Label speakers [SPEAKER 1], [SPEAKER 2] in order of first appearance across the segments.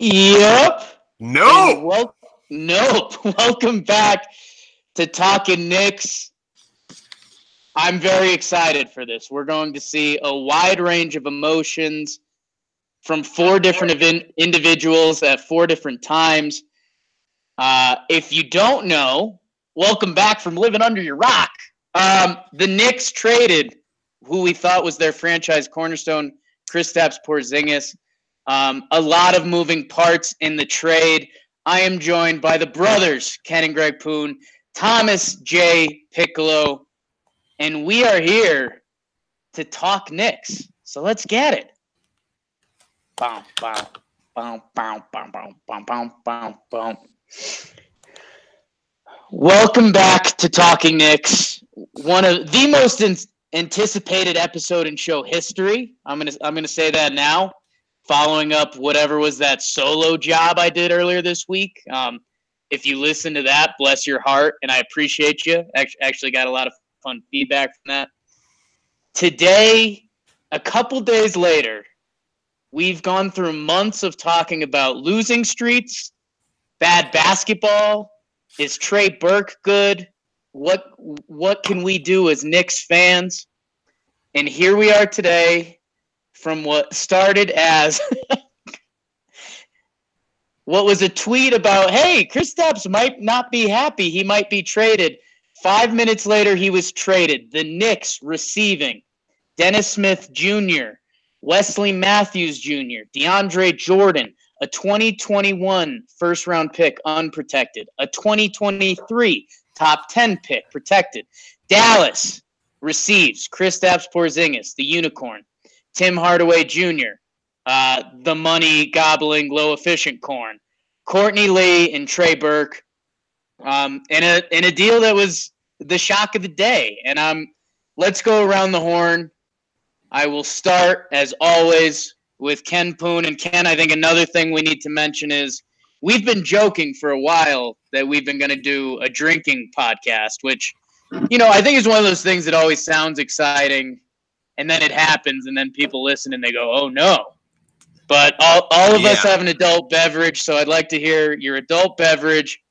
[SPEAKER 1] Yep.
[SPEAKER 2] Nope.
[SPEAKER 1] Nope. Welcome back to Talkin Knicks. I'm very excited for this. We're going to see a wide range of emotions from four different individuals at four different times. If you don't know, welcome back from living under your rock. The Knicks traded who we thought was their franchise cornerstone, Kristaps Porzingis. A lot of moving parts in the trade. I am joined by the brothers, Ken and Greg Poon, Thomas J. Piccolo, and we are here to talk Knicks. So let's get it. Bow, bow, bow, bow, bow, bow, bow, bow, bow, bow. Welcome back to Talking Knicks, one of the most anticipated episode in show history. I'm gonna say that now, following up whatever was that solo job I did earlier this week. If you listen to that, bless your heart, and I appreciate you. Actually got a lot of fun feedback from that. Today, a couple days later, we've gone through months of talking about losing streaks, bad basketball. Is Trey Burke good? What can we do as Knicks fans? And here we are today from what started as what was a tweet about, hey, Kristaps might not be happy. He might be traded. 5 minutes later, he was traded. The Knicks receiving Dennis Smith Jr., Wesley Matthews Jr., DeAndre Jordan, a 2021 first-round pick unprotected, a 2023 top 10 pick protected. Dallas receives Kristaps Porzingis, the unicorn, Tim Hardaway Jr., the money-gobbling, low-efficient corn, Courtney Lee, and Trey Burke, in a deal that was the shock of the day. And let's go around the horn. I will start, as always, with Ken Poon. And Ken, I think another thing we need to mention is we've been joking for a while that we've been going to do a drinking podcast, which, I think is one of those things that always sounds exciting, and then it happens, and then people listen and they go, oh, no. But all of us have an adult beverage, so I'd like to hear your adult beverage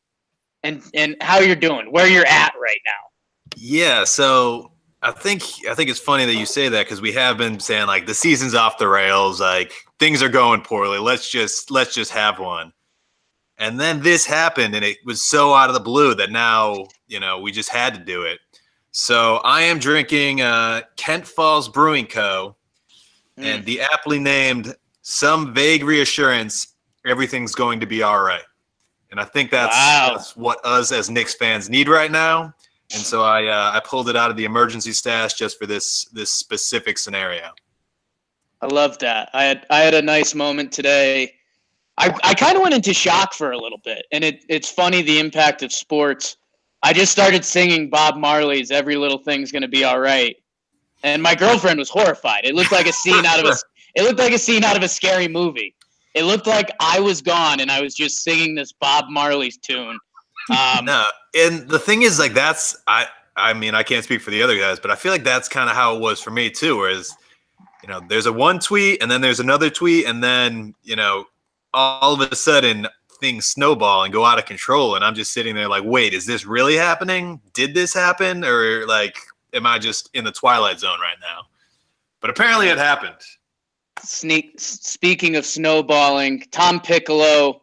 [SPEAKER 1] and how you're doing, where you're at right now.
[SPEAKER 2] Yeah, so I think it's funny that you say that because we have been saying like the season's off the rails, like things are going poorly. Let's just have one. And then this happened, and it was so out of the blue that now we just had to do it. So I am drinking Kent Falls Brewing Co. and the aptly named Some Vague Reassurance, Everything's Going to Be All Right. And I think that's what us as Knicks fans need right now. And so I pulled it out of the emergency stash just for this specific scenario.
[SPEAKER 1] I love that. I had a nice moment today. I kind of went into shock for a little bit, and it's funny the impact of sports. I just started singing Bob Marley's "Every Little Thing's Gonna Be All Right," and my girlfriend was horrified. It looked like a scene out of a scary movie. It looked like I was gone, and I was just singing this Bob Marley's tune.
[SPEAKER 2] No, and the thing is, like, I mean, I can't speak for the other guys, but I feel like that's kind of how it was for me too. Whereas, there's a one tweet, and then there's another tweet, and then all of a sudden things snowball and go out of control, and I'm just sitting there like, wait, is this really happening? Did this happen, or like, am I just in the Twilight Zone right now? But apparently, it happened.
[SPEAKER 1] Speaking of snowballing, Tom Piccolo.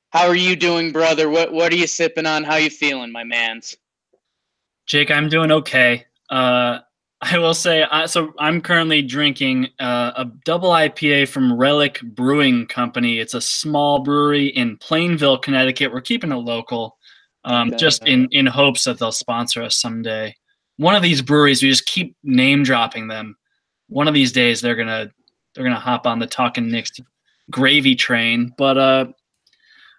[SPEAKER 1] How are you doing, brother? What are you sipping on? How you feeling, my mans?
[SPEAKER 3] Jake, I'm doing okay. I will say, so I'm currently drinking a double IPA from Relic Brewing Company. It's a small brewery in Plainville, Connecticut. We're keeping it local, just in hopes that they'll sponsor us someday. One of these breweries, we just keep name dropping them. One of these days, they're gonna hop on the Talkin Knicks gravy train, but.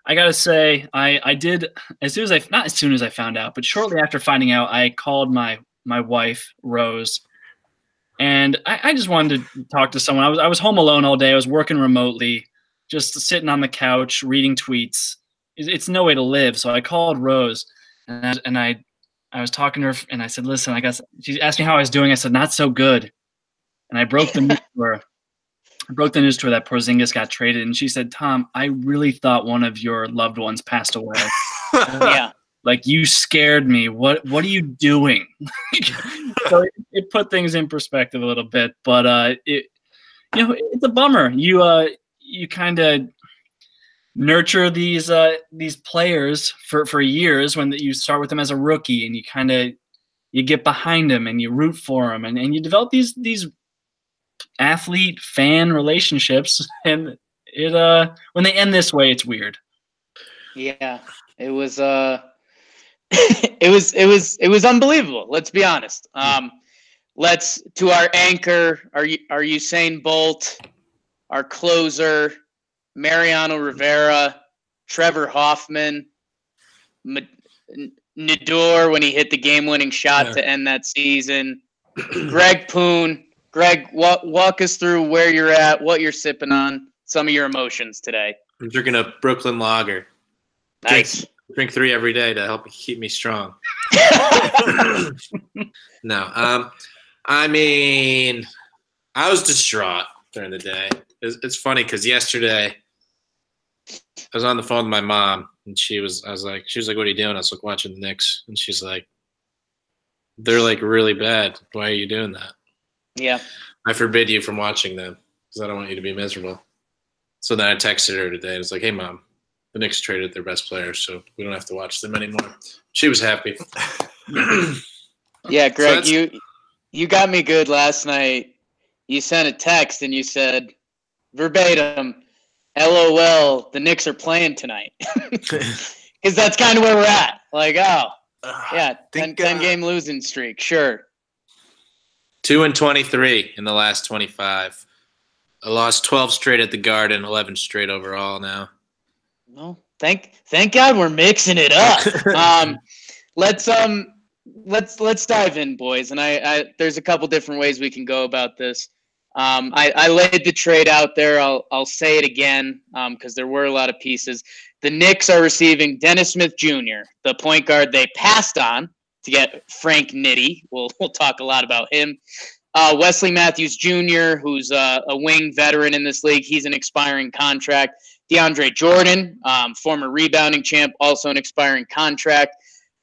[SPEAKER 3] I gotta say, I did not as soon as I found out, but shortly after finding out, I called my wife Rose, and I just wanted to talk to someone. I was home alone all day. I was working remotely, just sitting on the couch reading tweets. It's no way to live. So I called Rose, and I was talking to her, and I said, "Listen, I guess." She asked me how I was doing. I said, "Not so good," and I broke the news to her. broke the news to her that Porzingis got traded, and she said, "Tom, I really thought one of your loved ones passed away.
[SPEAKER 1] Yeah.
[SPEAKER 3] Like, you scared me. What are you doing?" So it put things in perspective a little bit, but it's a bummer. You kind of nurture these players for years when you start with them as a rookie, and you get behind them and you root for them, and you develop these athlete fan relationships, and when they end this way, it's weird.
[SPEAKER 1] Yeah, it was it was unbelievable. Let's be honest. Let's to our anchor, our Usain Bolt, our closer, Mariano Rivera, Trevor Hoffman, Nador when he hit the game-winning shot to end that season, Greg Poon. Greg, walk us through where you're at, what you're sipping on, some of your emotions today.
[SPEAKER 4] I'm drinking a Brooklyn Lager.
[SPEAKER 1] Nice.
[SPEAKER 4] Drink 3 every day to help keep me strong. No, I mean, I was distraught during the day. It's funny because yesterday I was on the phone with my mom, and she was like, "What are you doing?" I was like, "Watching the Knicks," and she's like, "They're like really bad. Why are you doing that?"
[SPEAKER 1] Yeah.
[SPEAKER 4] "I forbid you from watching them because I don't want you to be miserable." So then I texted her today. It's like, "Hey, Mom, the Knicks traded their best players, so we don't have to watch them anymore." She was happy.
[SPEAKER 1] Yeah, Greg, you got me good last night. You sent a text and you said, verbatim, LOL, the Knicks are playing tonight. Because that's kind of where we're at. Like, oh, yeah, 10-game losing streak, sure.
[SPEAKER 4] 2-23 in the last 25. I lost 12 straight at the Garden, 11 straight overall now.
[SPEAKER 1] No, thank God we're mixing it up. Let's dive in, boys. And I there's a couple different ways we can go about this. I laid the trade out there. I'll say it again because there were a lot of pieces. The Knicks are receiving Dennis Smith Jr., the point guard they passed on to get Frank Nitti. We'll talk a lot about him. Wesley Matthews Jr., who's a wing veteran in this league. He's an expiring contract. DeAndre Jordan, former rebounding champ, also an expiring contract.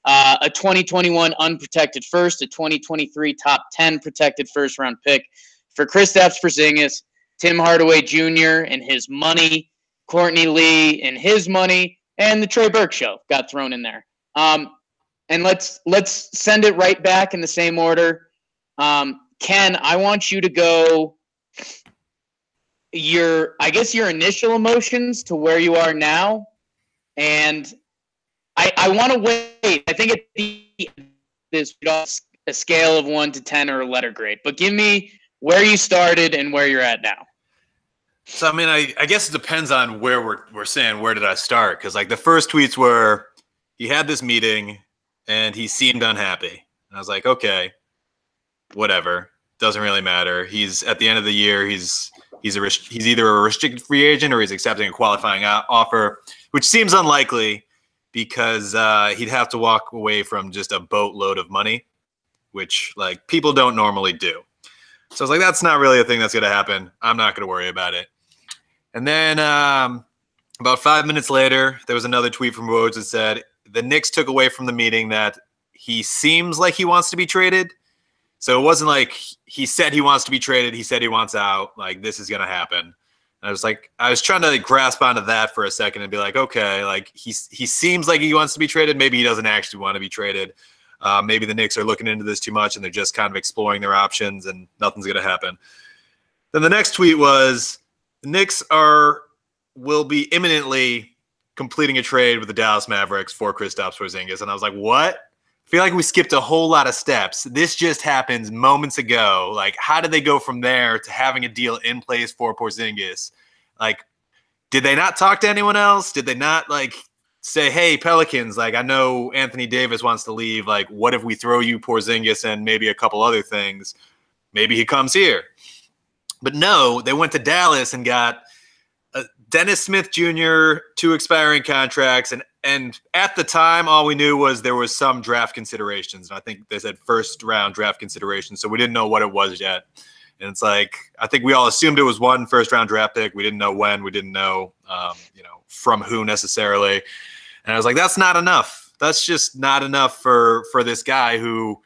[SPEAKER 1] A 2021 unprotected first, a 2023 top 10 protected first-round pick for Kristaps Porzingis, Tim Hardaway Jr. and his money, Courtney Lee and his money, and the Trey Burke show got thrown in there. And let's send it right back in the same order. Ken, I want you to go your initial emotions to where you are now, and I want to wait. I think it's a scale of 1 to 10 or a letter grade, but give me where you started and where you're at now.
[SPEAKER 2] So, I mean, I guess it depends on where we're saying, where did I start? Because, like, the first tweets were, he had this meeting and he seemed unhappy. And I was like, okay, whatever. Doesn't really matter. He's at the end of the year, he's either a restricted free agent or he's accepting a qualifying offer, which seems unlikely because he'd have to walk away from just a boatload of money, which, like, people don't normally do. So I was like, that's not really a thing that's going to happen. I'm not going to worry about it. And then about 5 minutes later, there was another tweet from Woj that said, the Knicks took away from the meeting that he seems like he wants to be traded. So it wasn't like he said he wants to be traded. He said he wants out. Like, this is going to happen. And I was trying to grasp onto that for a second and be like, okay, like he seems like he wants to be traded. Maybe he doesn't actually want to be traded. Maybe the Knicks are looking into this too much and they're just kind of exploring their options and nothing's going to happen. Then the next tweet was, the Knicks will be imminently completing a trade with the Dallas Mavericks for Kristaps Porzingis. And I was like, what? I feel like we skipped a whole lot of steps. This just happens moments ago. Like, how did they go from there to having a deal in place for Porzingis? Like, did they not talk to anyone else? Did they not, like, say, hey, Pelicans, like, I know Anthony Davis wants to leave. Like, what if we throw you Porzingis and maybe a couple other things? Maybe he comes here. But no, they went to Dallas and got Dennis Smith Jr., 2 expiring contracts. And at the time, all we knew was there was some draft considerations. And I think they said first-round draft considerations, so we didn't know what it was yet. And it's like, I think we all assumed it was one first-round draft pick. We didn't know when. We didn't know, from who necessarily. And I was like, that's not enough. That's just not enough for this guy who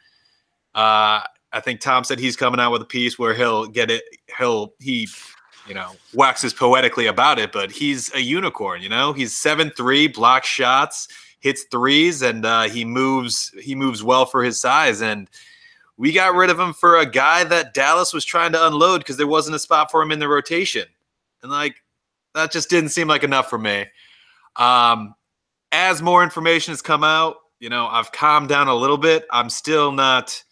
[SPEAKER 2] I think Tom said he's coming out with a piece where he'll get it. He waxes poetically about it, but he's a unicorn, He's 7'3", blocks shots, hits threes, and he moves well for his size. And we got rid of him for a guy that Dallas was trying to unload because there wasn't a spot for him in the rotation. And that just didn't seem like enough for me. As more information has come out, I've calmed down a little bit. I'm still not,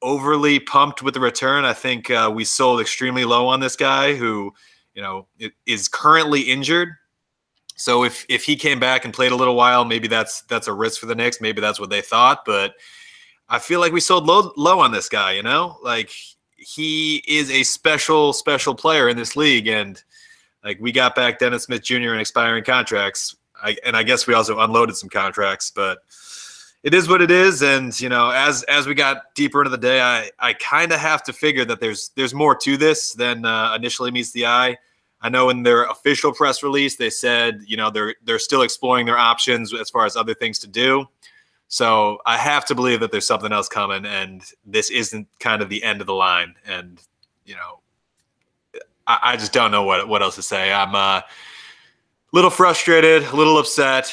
[SPEAKER 2] overly pumped with the return. I think we sold extremely low on this guy who, is currently injured. So if he came back and played a little while, maybe that's a risk for the Knicks. Maybe that's what they thought, but I feel like we sold low on this guy, he is a special player in this league. And we got back Dennis Smith Jr. in expiring contracts. I guess we also unloaded some contracts, but it is what it is. And, as we got deeper into the day, I kind of have to figure that there's more to this than initially meets the eye. I know in their official press release, they said, they're still exploring their options as far as other things to do. So I have to believe that there's something else coming, and this isn't kind of the end of the line. And, I just don't know what else to say. I'm a little frustrated, a little upset.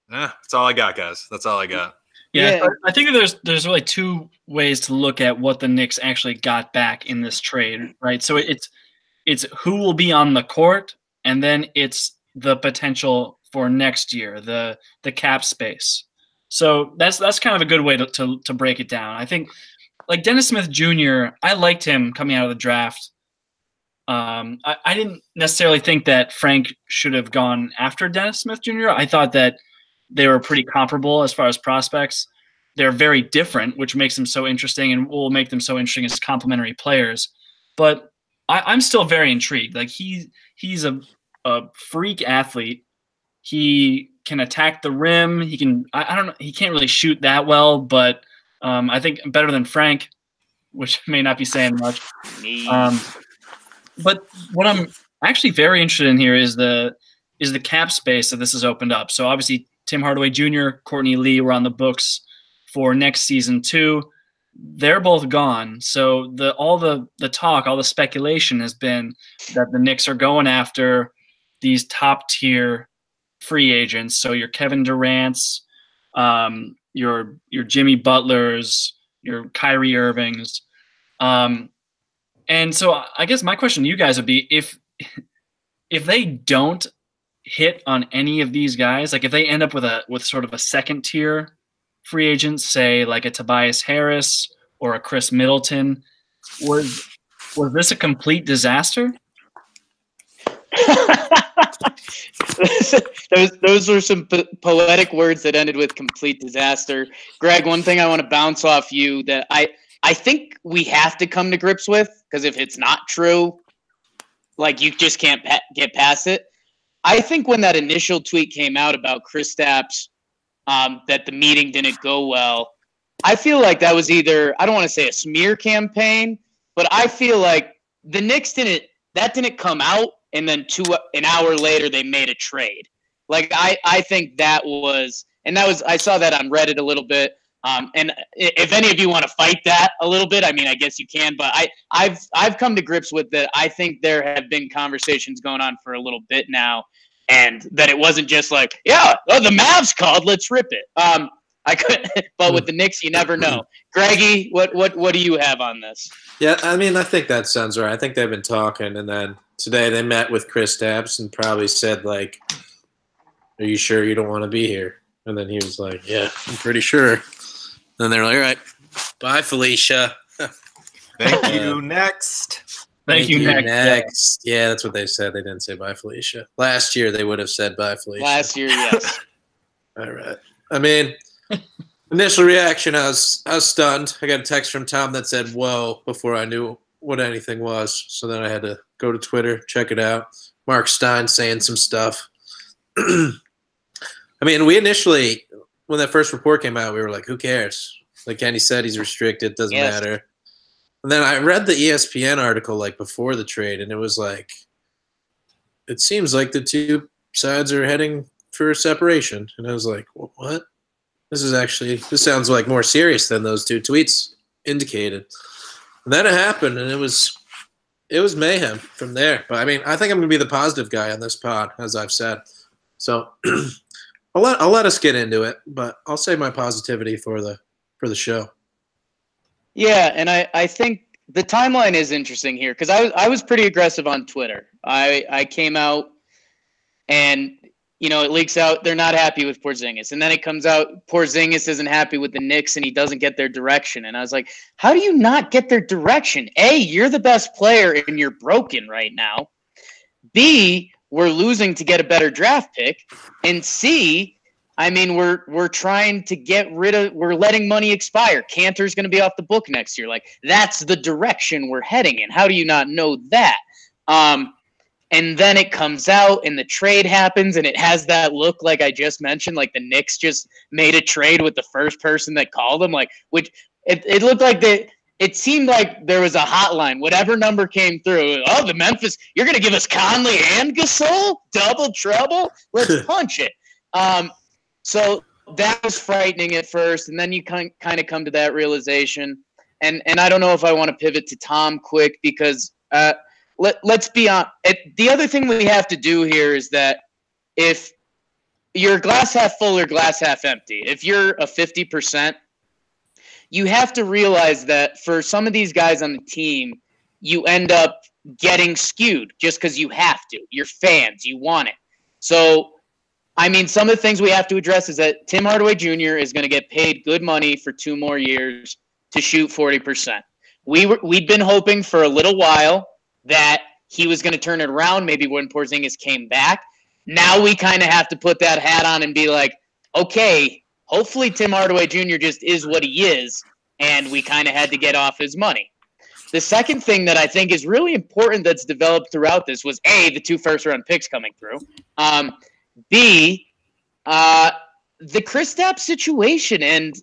[SPEAKER 2] That's all I got, guys. That's all I got.
[SPEAKER 3] Yeah. I think there's really two ways to look at what the Knicks actually got back in this trade, right? So it's who will be on the court, and then it's the potential for next year, the cap space. So that's kind of a good way to break it down. I think like Dennis Smith Jr., I liked him coming out of the draft. I didn't necessarily think that Frank should have gone after Dennis Smith Jr. I thought that they were pretty comparable as far as prospects. They're very different, which makes them so interesting and will make them so interesting as complementary players. But I'm still very intrigued. Like he's a freak athlete. He can attack the rim. He can. I don't know. He can't really shoot that well, but I think better than Frank, which may not be saying much. But what I'm actually very interested in here is the cap space that this has opened up. So obviously Tim Hardaway Jr., Courtney Lee were on the books for next season too. They're both gone. So all the talk, all the speculation has been that the Knicks are going after these top tier free agents. So your Kevin Durant's, your Jimmy Butler's, your Kyrie Irving's. And so I guess my question to you guys would be if they don't hit on any of these guys, like if they end up with sort of a second tier free agent, say like a Tobias Harris or a Chris Middleton, was this a complete disaster?
[SPEAKER 1] Those were some poetic words that ended with complete disaster. Greg, one thing I want to bounce off you that I think we have to come to grips with, because if it's not true, like you just can't get past it. I think when that initial tweet came out about Kristaps, that the meeting didn't go well, I feel like that was either, I don't want to say a smear campaign, but I feel like the Knicks didn't come out and then an hour later they made a trade. Like I think that was I saw that on Reddit a little bit. And if any of you want to fight that a little bit, I mean, I guess you can, but I've come to grips with that. I think there have been conversations going on for a little bit now, and that it wasn't just like, the Mavs called, let's rip it. I could, but with the Knicks, you never know. Greggy, what do you have on this?
[SPEAKER 4] Yeah, I mean, I think that sounds right. I think they've been talking, and then today they met with Kristaps and probably said, like, are you sure you don't want to be here? And then he was like, yeah, I'm pretty sure. Then they're like, all right, bye, Felicia.
[SPEAKER 2] Thank you, next.
[SPEAKER 4] Thank you, next. Yeah, that's what they said. They didn't say bye, Felicia. Last year, they would have said bye, Felicia.
[SPEAKER 1] Last year, yes.
[SPEAKER 4] All right. I mean, initial reaction, I was stunned. I got a text from Tom that said, whoa, before I knew what anything was. So then I had to go to Twitter, check it out. Mark Stein saying some stuff. I mean, we initially, when that first report came out, we were like, who cares? Like Kenny said, he's restricted. Doesn't
[SPEAKER 1] Yes.
[SPEAKER 4] matter. And then I read the ESPN article like before the trade, and it was like, it seems like the two sides are heading for a separation. And I was like, what? This sounds like more serious than those two tweets indicated. And then it happened, and it was mayhem from there. But I mean, I think I'm gonna be the positive guy on this pod, as I've said. So I'll let us get into it, but I'll save my positivity for the show.
[SPEAKER 1] Yeah, and I think the timeline is interesting here because I was pretty aggressive on Twitter. I came out and, it leaks out they're not happy with Porzingis. And then it comes out Porzingis isn't happy with the Knicks and he doesn't get their direction. And I was like, how do you not get their direction? A, you're the best player and you're broken right now. B, we're losing to get a better draft pick. And C, I mean, we're trying to we're letting money expire. Cantor's going to be off the book next year. Like, that's the direction we're heading in. How do you not know that? And then it comes out and the trade happens and it has that look like I just mentioned, like the Knicks just made a trade with the first person that called them, like, which it looked like it seemed like there was a hotline. Whatever number came through, the Memphis, you're going to give us Conley and Gasol? Double trouble? Let's punch it. So that was frightening at first, and then you kind of come to that realization. And I don't know if I want to pivot to Tom quick because let's be honest. The other thing we have to do here is that if you're glass half full or glass half empty, if you're a 50%, you have to realize that for some of these guys on the team, you end up getting skewed just because you have to. You're fans. You want it. So, I mean, some of the things we have to address is that Tim Hardaway Jr. is going to get paid good money for 2 more years to shoot 40%. We'd been hoping for a little while that he was going to turn it around, maybe when Porzingis came back. Now we kind of have to put that hat on and be like, okay, hopefully Tim Hardaway Jr. just is what he is, and we kind of had to get off his money. The second thing that I think is really important that's developed throughout this was, A, the 2 first-round picks coming through. B, the Kristaps situation and,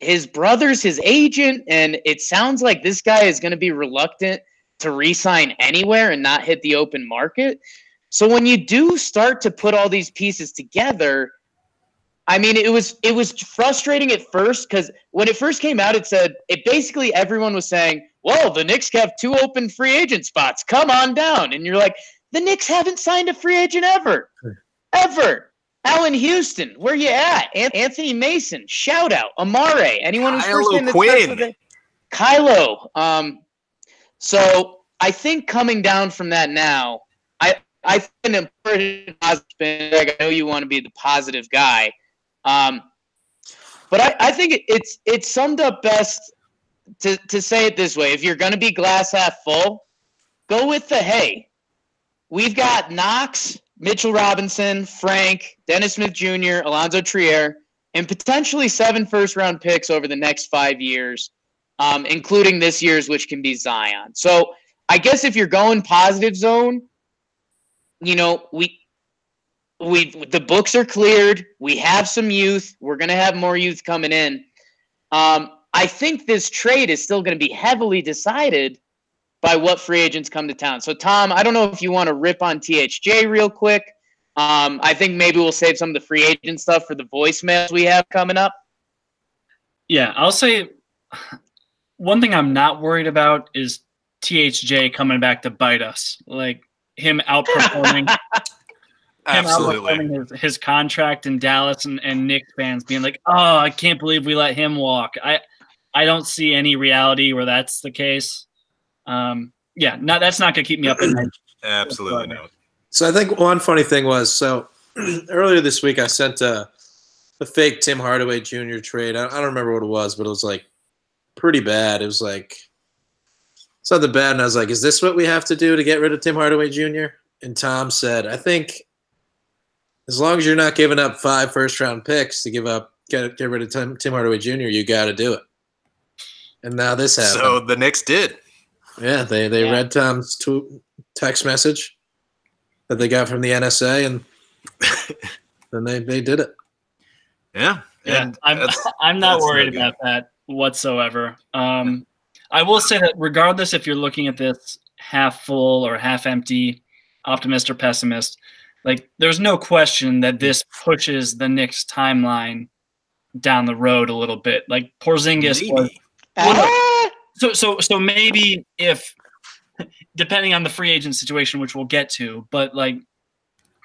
[SPEAKER 1] his brother's his agent, and it sounds like this guy is going to be reluctant to re-sign anywhere and not hit the open market. So when you do start to put all these pieces together, I mean, it was frustrating at first because when it first came out, basically everyone was saying, well, the Knicks have 2 open free agent spots. Come on down. And you're like, the Knicks haven't signed a free agent ever. Ever. Allen Houston, where you at? Anthony Mason, shout out. Amare, anyone who's first name that starts with it? Kylo. So I think coming down from that now, I think an important positive. Like, I know you want to be the positive guy, but I think it's summed up best to say it this way: if you're going to be glass half full, go with the hey. We've got Knox, Mitchell Robinson, Frank, Dennis Smith Jr., Alonzo Trier, and potentially 7 first-round picks over the next 5 years, including this year's, which can be Zion. So I guess if you're going positive zone, the books are cleared. We have some youth. We're going to have more youth coming in. I think this trade is still going to be heavily decided by what free agents come to town. So, Tom, I don't know if you want to rip on THJ real quick. I think maybe we'll save some of the free agent stuff for the voicemails we have coming up.
[SPEAKER 3] Yeah, I'll say one thing I'm not worried about is THJ coming back to bite us. Like him outperforming, his contract in Dallas and Knicks fans being like, oh, I can't believe we let him walk. I don't see any reality where that's the case. That's not going to keep me up at night.
[SPEAKER 2] Absolutely no.
[SPEAKER 4] So I think one funny thing was, earlier this week I sent a fake Tim Hardaway Jr. trade. I don't remember what it was, but it was like pretty bad. It was like something bad, and I was like, is this what we have to do to get rid of Tim Hardaway Jr.? And Tom said, I think as long as you're not giving up 5 first-round picks to get rid of Tim Hardaway Jr., you got to do it. And now this happened.
[SPEAKER 2] So the Knicks did.
[SPEAKER 4] Yeah, they read Tom's text message that they got from the NSA, and then they did it.
[SPEAKER 2] Yeah,
[SPEAKER 3] Yeah,
[SPEAKER 2] And
[SPEAKER 3] I'm not
[SPEAKER 2] that's
[SPEAKER 3] worried
[SPEAKER 2] no
[SPEAKER 3] about that whatsoever. I will say that regardless if you're looking at this half full or half empty, optimist or pessimist, like there's no question that this pushes the Knicks timeline down the road a little bit. Like Porzingis was
[SPEAKER 2] Maybe.
[SPEAKER 3] so maybe if depending on the free agent situation, which we'll get to, but like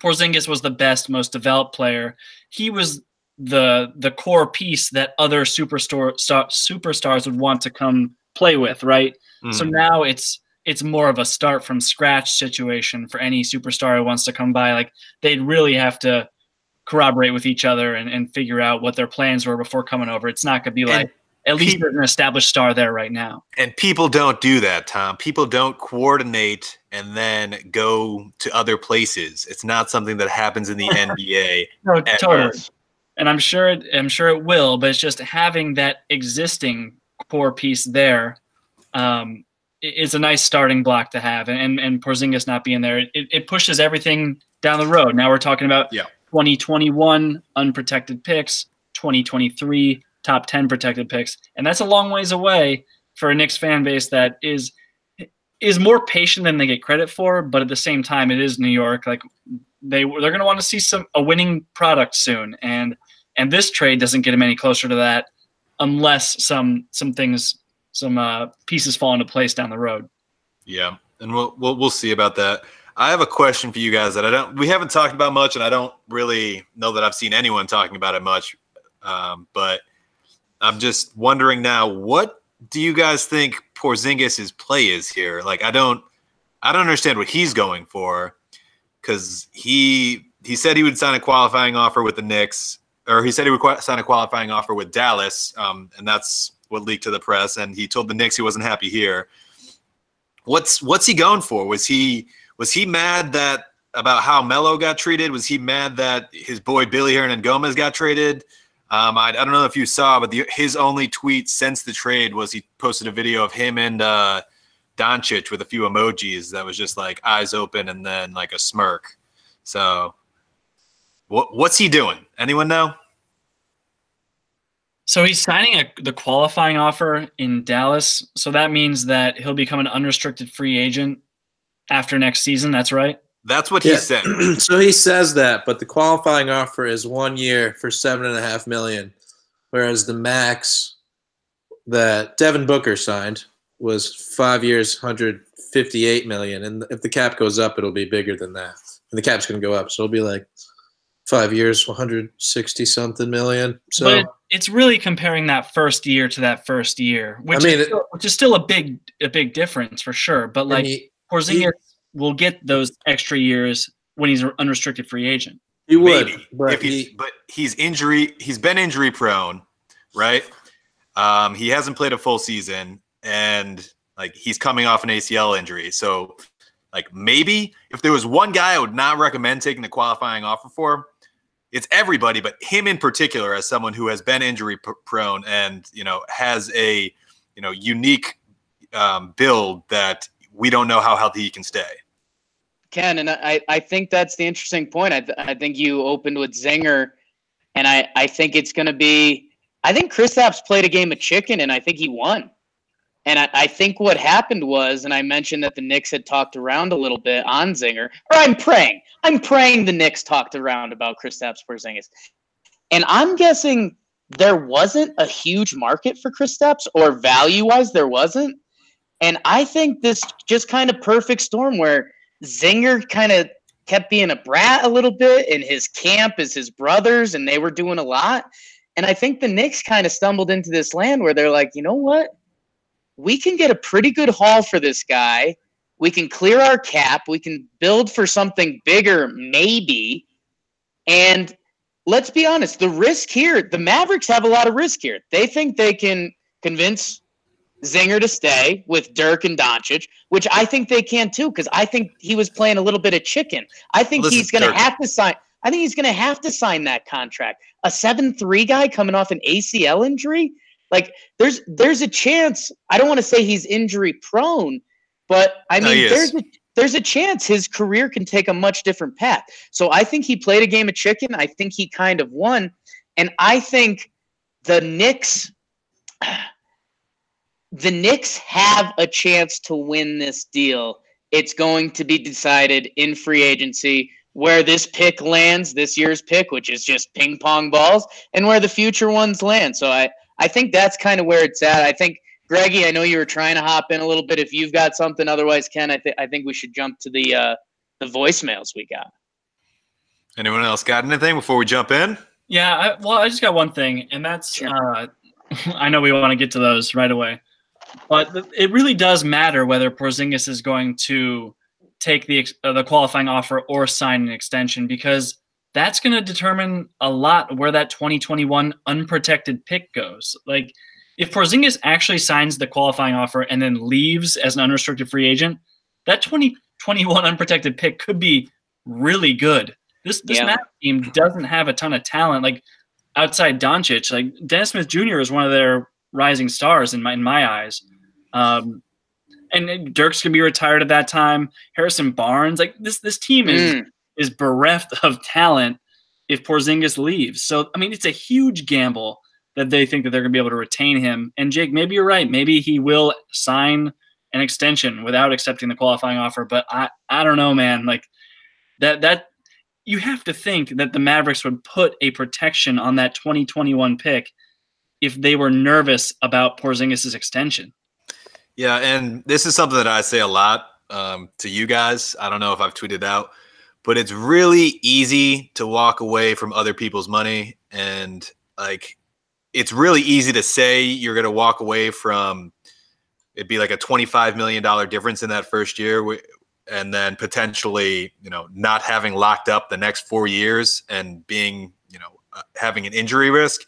[SPEAKER 3] Porzingis was the best, most developed player. He was the core piece that other superstars would want to come play with, right? So now it's more of a start from scratch situation for any superstar who wants to come by. Like they'd really have to corroborate with each other and figure out what their plans were before coming over. It's not going to be like, at least there's an established star there right now.
[SPEAKER 2] And people don't do that, Tom. People don't coordinate and then go to other places. It's not something that happens in the NBA.
[SPEAKER 3] No, totally. And I'm sure it will, but it's just having that existing core piece there is a nice starting block to have. And Porzingis not being there, it pushes everything down the road. Now we're talking about 2021 unprotected picks, 2023 top 10 protected picks, and that's a long ways away for a Knicks fan base that is more patient than they get credit for. But at the same time, it is New York. Like they're going to want to see a winning product soon, and this trade doesn't get them any closer to that unless some pieces fall into place down the road.
[SPEAKER 2] Yeah, and we'll see about that. I have a question for you guys that we haven't talked about much, and I don't really know that I've seen anyone talking about it much. But I'm just wondering now, what do you guys think Porzingis' play is here? Like, I don't understand what he's going for, because he said he would sign a qualifying offer with the Knicks, or he said he would sign a qualifying offer with Dallas, and that's what leaked to the press. And he told the Knicks he wasn't happy here. What's he going for? Was he mad about how Melo got treated? Was he mad that his boy Billy Hernangomez got traded? I don't know if you saw, but his only tweet since the trade was he posted a video of him and Doncic with a few emojis that was just like eyes open and then like a smirk. So what's he doing? Anyone know?
[SPEAKER 3] So he's signing the qualifying offer in Dallas. So that means that he'll become an unrestricted free agent after next season. That's right.
[SPEAKER 2] That's what he said.
[SPEAKER 4] So he says that, but the qualifying offer is 1 year for $7.5 million, whereas the max that Devin Booker signed was 5 years, $158 million. And if the cap goes up, it'll be bigger than that. And the cap's going to go up, so it'll be like 5 years, 160 something million. So
[SPEAKER 3] but it's really comparing that first year to that first year, which is still a big difference for sure. But like Porzingis will get those extra years when he's an unrestricted free agent.
[SPEAKER 4] He would,
[SPEAKER 2] but he's been injury prone, right? He hasn't played a full season, and like he's coming off an ACL injury. So like maybe if there was one guy I would not recommend taking the qualifying offer for, it's everybody, but him in particular, as someone who has been injury prone and has a unique build that we don't know how healthy he can stay.
[SPEAKER 1] Ken, and I think that's the interesting point. I think you opened with Zinger, and I think it's going to be – I think Kristaps played a game of chicken, and I think he won. And I think what happened was, and I mentioned that the Knicks had talked around a little bit on Zinger, or I'm praying the Knicks talked around about Kristaps Porzingis. And I'm guessing there wasn't a huge market for Kristaps, or value-wise there wasn't. And I think this just kind of perfect storm where Zinger kind of kept being a brat a little bit, and his camp is his brothers, and they were doing a lot. And I think the Knicks kind of stumbled into this land where they're like, you know what? We can get a pretty good haul for this guy. We can clear our cap. We can build for something bigger, maybe. And let's be honest, the risk here, the Mavericks have a lot of risk here. They think they can convince Zinger to stay with Dirk and Doncic, which I think they can too, because I think he was playing a little bit of chicken. I think he's going to have to sign. I think he's going to have to sign that contract. A 7'3" guy coming off an ACL injury, like there's a chance. I don't want to say he's injury prone, but I mean there's a chance his career can take a much different path. So I think he played a game of chicken. I think he kind of won, and I think the Knicks have a chance to win this deal. It's going to be decided in free agency where this pick lands, this year's pick, which is just ping pong balls, and where the future ones land. So I think that's kind of where it's at. I think, Greggy, I know you were trying to hop in a little bit. If you've got something, otherwise, Ken, I think we should jump to the voicemails we got.
[SPEAKER 2] Anyone else got anything before we jump in?
[SPEAKER 3] Yeah, I just got one thing, and that's
[SPEAKER 1] Sure.
[SPEAKER 3] I know we want to get to those right away, but it really does matter whether Porzingis is going to take the qualifying offer or sign an extension, because that's going to determine a lot where that 2021 unprotected pick goes. Like, if Porzingis actually signs the qualifying offer and then leaves as an unrestricted free agent, that 2021 unprotected pick could be really good. This Mavs team doesn't have a ton of talent, like outside Doncic. Like, Dennis Smith Jr. is one of their rising stars in my eyes. And Dirk's gonna be retired at that time. Harrison Barnes, like this team is bereft of talent if Porzingis leaves. So I mean, it's a huge gamble that they think that they're gonna be able to retain him. And Jake, maybe you're right. Maybe he will sign an extension without accepting the qualifying offer. But I don't know, man. Like that you have to think that the Mavericks would put a protection on that 2021 pick if they were nervous about Porzingis' extension.
[SPEAKER 2] Yeah, and this is something that I say a lot to you guys. I don't know if I've tweeted out, but it's really easy to walk away from other people's money. And, like, it's really easy to say you're going to walk away from – it'd be like a $25 million difference in that first year, and then potentially, not having locked up the next 4 years and being, having an injury risk.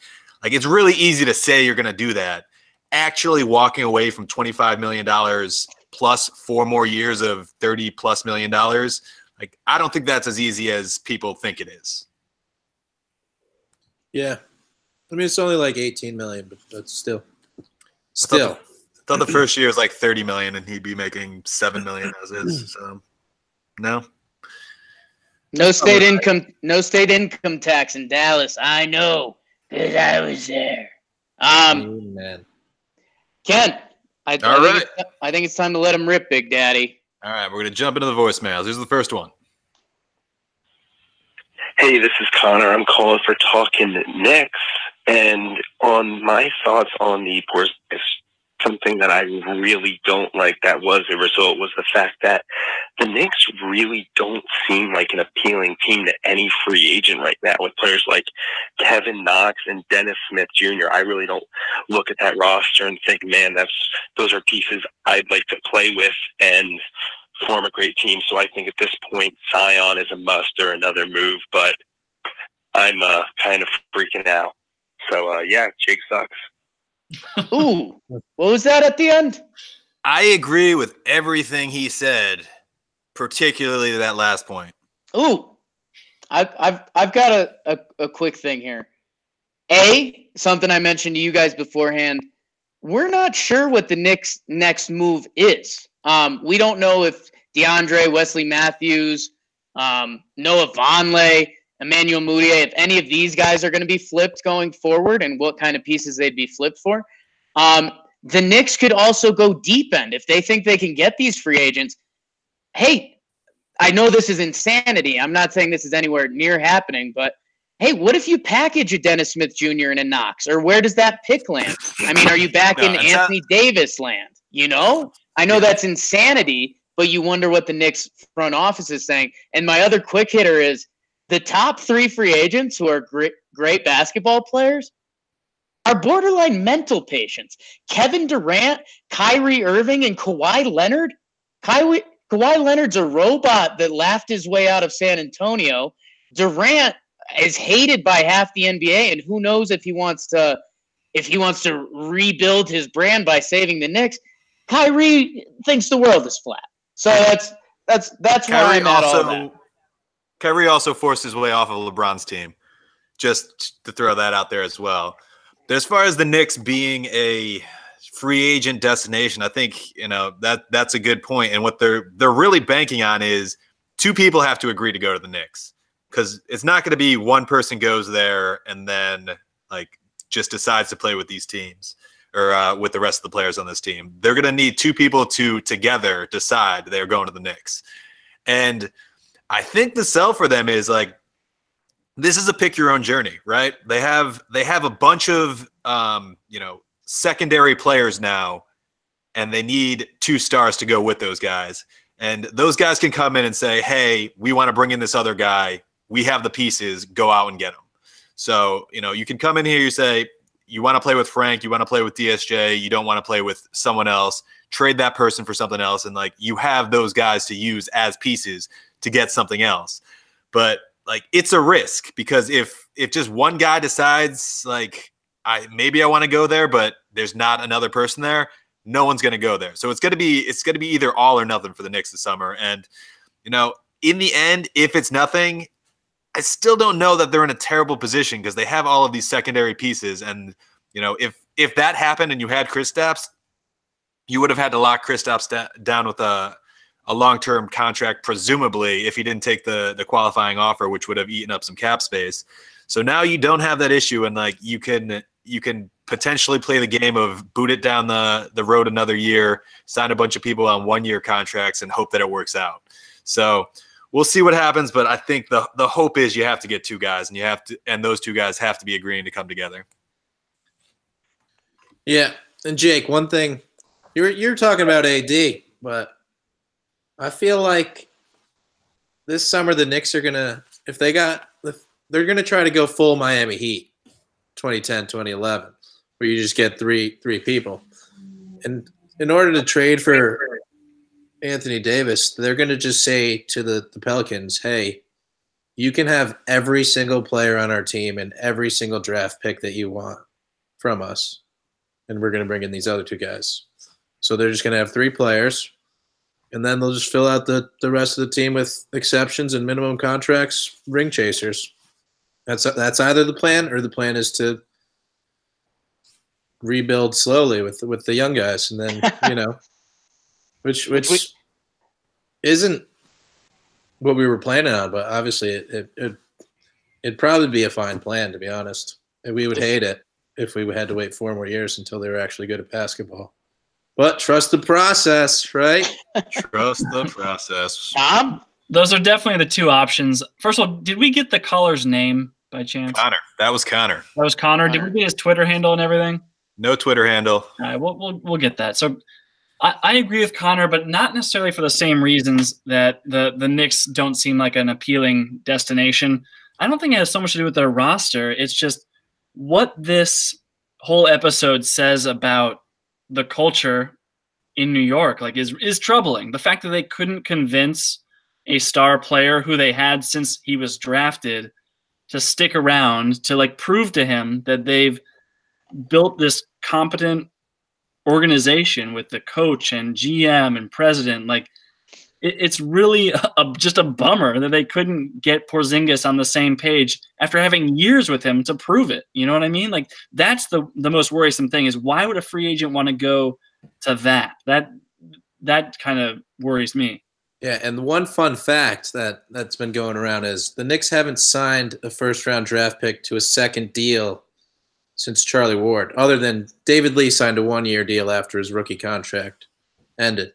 [SPEAKER 2] Like, it's really easy to say you're going to do that. Actually walking away from $25 million plus 4 more years of $30+ million, like, I don't think that's as easy as people think it is.
[SPEAKER 4] Yeah. I mean, it's only like 18 million, but still.
[SPEAKER 2] I thought the first year was like 30 million and he'd be making 7 million as is. So no state income
[SPEAKER 1] tax in Dallas. I know, because I was there.
[SPEAKER 4] Man.
[SPEAKER 1] Ken, I think it's time to let him rip, Big Daddy.
[SPEAKER 2] All right, we're going to jump into the voicemails. Here's the first one.
[SPEAKER 5] Hey, this is Connor. I'm calling for Talkin Knicks. And on my thoughts on the Porzingis, something that I really don't like that was a result was the fact that the Knicks really don't seem like an appealing team to any free agent right now, with players like Kevin Knox and Dennis Smith Jr. I really don't look at that roster and think, man, those are pieces I'd like to play with and form a great team. So I think at this point, Zion is a must or another move, but I'm kind of freaking out. So, yeah, Jake sucks.
[SPEAKER 1] Ooh, what was that at the end?
[SPEAKER 2] I agree with everything he said, particularly that last point.
[SPEAKER 1] Ooh, I've got a quick thing here. Something I mentioned to you guys beforehand. We're not sure what the Knicks' next move is. We don't know if DeAndre, Wesley Matthews, Noah Vonleh, Emmanuel Mudiay, if any of these guys are going to be flipped going forward and what kind of pieces they'd be flipped for. The Knicks could also go deep end if they think they can get these free agents. Hey, I know this is insanity. I'm not saying this is anywhere near happening, but hey, what if you package a Dennis Smith Jr. and a Knox? Or where does that pick land? I mean, are you back in Anthony Davis land? I know that's insanity, but you wonder what the Knicks front office is saying. And my other quick hitter is, the top 3 free agents who are great basketball players are borderline mental patients. Kevin Durant, Kyrie Irving, and Kawhi Leonard. Kawhi Leonard's a robot that laughed his way out of San Antonio. Durant is hated by half the NBA, and who knows if he wants to rebuild his brand by saving the Knicks. Kyrie thinks the world is flat. So that's where I'm at all that.
[SPEAKER 2] Kyrie also forced his way off of LeBron's team, just to throw that out there as well. But as far as the Knicks being a free agent destination, I think that's a good point. And what they're really banking on is 2 people have to agree to go to the Knicks, because it's not going to be one person goes there and then like just decides to play with these teams or with the rest of the players on this team. They're going to need two people to together decide they're going to the Knicks. And I think the sell for them is like, this is a pick your own journey, right? They have a bunch of, secondary players now, and they need 2 stars to go with those guys. And those guys can come in and say, hey, we want to bring in this other guy. We have the pieces. Go out and get them. So, you can come in here, you say, you want to play with Frank, you want to play with DSJ, you don't want to play with someone else, trade that person for something else. And like, you have those guys to use as pieces to get something else. But like, it's a risk, because if just one guy decides like, maybe I want to go there, but there's not another person there, no one's going to go there. So it's going to be either all or nothing for the Knicks this summer. And, in the end, if it's nothing, I still don't know that they're in a terrible position, because they have all of these secondary pieces. And, if that happened and you had Kristaps, you would have had to lock Kristaps down with a long-term contract, presumably, if he didn't take the qualifying offer, which would have eaten up some cap space. So now you don't have that issue, and like, you can potentially play the game of boot it down the road another year, sign a bunch of people on 1-year contracts, and hope that it works out. So we'll see what happens, but I think the hope is you have to get 2 guys, and those 2 guys have to be agreeing to come together.
[SPEAKER 4] Yeah, and Jake, one thing, you're talking about AD, but I feel like this summer the Knicks are gonna, they're gonna try to go full Miami Heat, 2010, 2011, where you just get three people, and in order to trade for Anthony Davis, they're going to just say to the Pelicans, hey, you can have every single player on our team and every single draft pick that you want from us, and we're going to bring in these other 2 guys. So they're just going to have 3 players, and then they'll just fill out the rest of the team with exceptions and minimum contracts, ring chasers. That's either the plan, or the plan is to rebuild slowly with the young guys, and then, which isn't what we were planning on, but obviously it'd probably be a fine plan, to be honest. And we would hate it if we had to wait 4 more years until they were actually good at basketball. But trust the process, right?
[SPEAKER 2] Trust the process.
[SPEAKER 1] Tom?
[SPEAKER 3] Those are definitely the 2 options. First of all, did we get the caller's name by chance?
[SPEAKER 2] Connor. That was Connor.
[SPEAKER 3] That was Connor. Did we get his Twitter handle and everything?
[SPEAKER 2] No Twitter handle.
[SPEAKER 3] All right, we'll get that. So I agree with Connor, but not necessarily for the same reasons that the Knicks don't seem like an appealing destination. I don't think it has so much to do with their roster. It's just what this whole episode says about the culture in New York, like, is troubling. The fact that they couldn't convince a star player who they had since he was drafted to stick around, to like prove to him that they've built this competent organization with the coach and GM and president. Like, it's really just a bummer that they couldn't get Porzingis on the same page after having years with him to prove it. You know what I mean? Like, that's the most worrisome thing, is why would a free agent want to go to that? That kind of worries me.
[SPEAKER 4] Yeah, and one fun fact that's been going around is the Knicks haven't signed a first-round draft pick to a second deal since Charlie Ward, other than David Lee signed a 1-year deal after his rookie contract ended.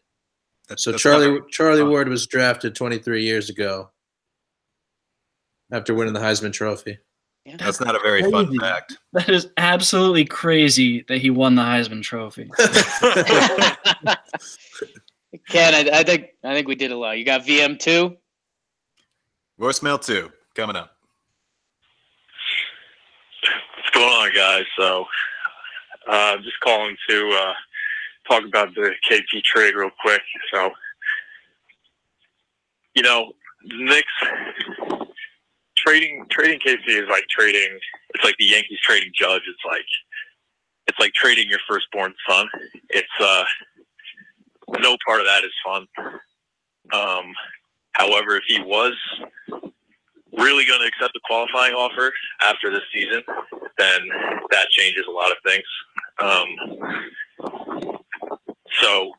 [SPEAKER 4] So Charlie Ward was drafted 23 years ago after winning the Heisman Trophy.
[SPEAKER 1] Yeah.
[SPEAKER 2] That's not a very fun fact.
[SPEAKER 3] That is absolutely crazy that he won the Heisman Trophy.
[SPEAKER 1] Ken, I think we did a lot. You got VM2?
[SPEAKER 2] Voicemail 2 coming up.
[SPEAKER 5] What's going on, guys? So, just calling to talk about the KP trade real quick. So, the Knicks trading KP is like trading. It's like the Yankees trading Judge. It's like trading your firstborn son. It's no part of that is fun. However, if he was really going to accept the qualifying offer after this season, then that changes a lot of things. So,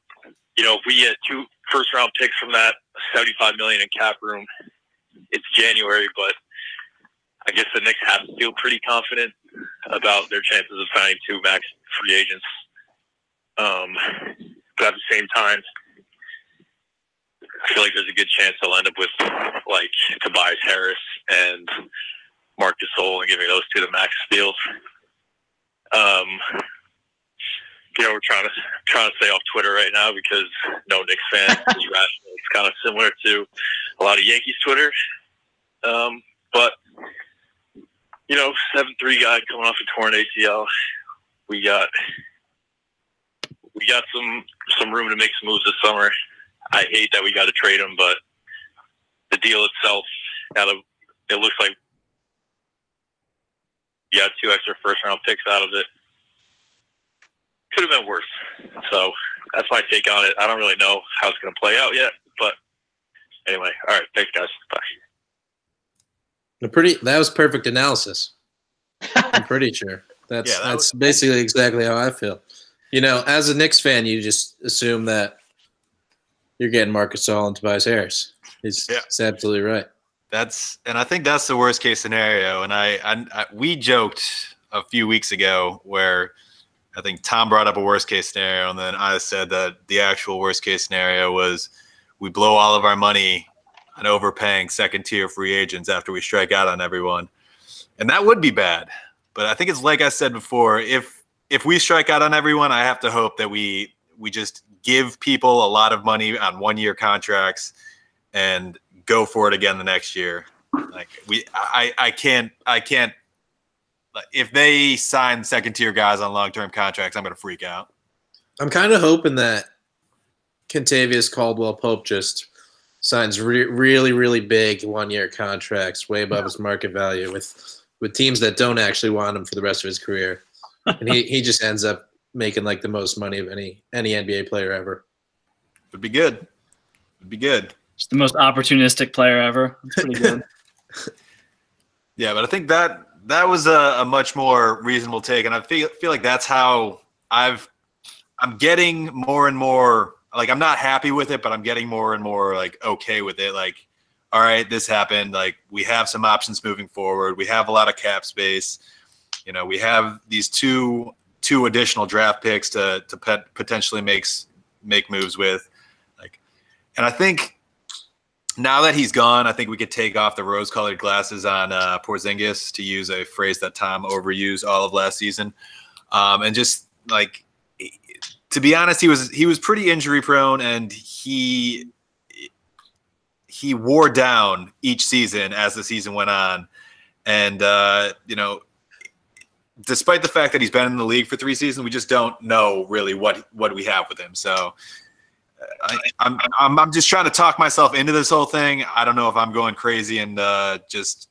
[SPEAKER 5] if we get 2 first-round picks from that, $75 million in cap room, it's January, but I guess the Knicks have to feel pretty confident about their chances of signing 2 max free agents. But at the same time, I feel like there's a good chance they'll end up with like Tobias Harris and Marc Gasol and giving those 2 the max deals. We're trying to stay off Twitter right now because no Knicks fan is rational. It's kind of similar to a lot of Yankees Twitter. But 7'3" guy coming off a torn ACL. We got some room to make some moves this summer. I hate that we got to trade him, but the deal itself, it looks like we got 2 extra first-round picks out of it. Could have been worse. So that's my take on it. I don't really know how it's going to play out yet, but anyway. All right, thanks, guys. Bye.
[SPEAKER 4] That was perfect analysis. I'm pretty sure that's basically exactly how I feel. As a Knicks fan, you just assume that you're getting Marc Gasol and Tobias Harris. He's absolutely right.
[SPEAKER 2] And I think that's the worst case scenario. And we joked a few weeks ago where I think Tom brought up a worst case scenario, and then I said that the actual worst case scenario was we blow all of our money on overpaying second tier free agents after we strike out on everyone. And that would be bad. But I think it's like I said before, if we strike out on everyone, I have to hope that we just give people a lot of money on 1-year contracts and go for it again the next year. Like I can't if they sign second tier guys on long-term contracts, I'm going to freak out.
[SPEAKER 4] I'm kind of hoping that Kentavious Caldwell-Pope just signs really, really big 1-year contracts way above his market value with teams that don't actually want him for the rest of his career. And he just ends up making like the most money of any NBA player ever.
[SPEAKER 2] Would be good. Would be good.
[SPEAKER 3] Just the most opportunistic player ever. That's pretty good.
[SPEAKER 2] Yeah, but I think that was a much more reasonable take, and I feel like that's how I'm getting more and more like I'm not happy with it, but I'm getting more and more like okay with it. Like, all right, this happened. Like, we have some options moving forward. We have a lot of cap space. We have these two additional draft picks to potentially make moves with. Like, and I think now that he's gone, I think we could take off the rose-colored glasses on Porzingis, to use a phrase that Tom overused all of last season, and just like, to be honest, he was pretty injury-prone, and he wore down each season as the season went on, and despite the fact that he's been in the league for 3 seasons, we just don't know really what we have with him. So I'm just trying to talk myself into this whole thing. I don't know if I'm going crazy and just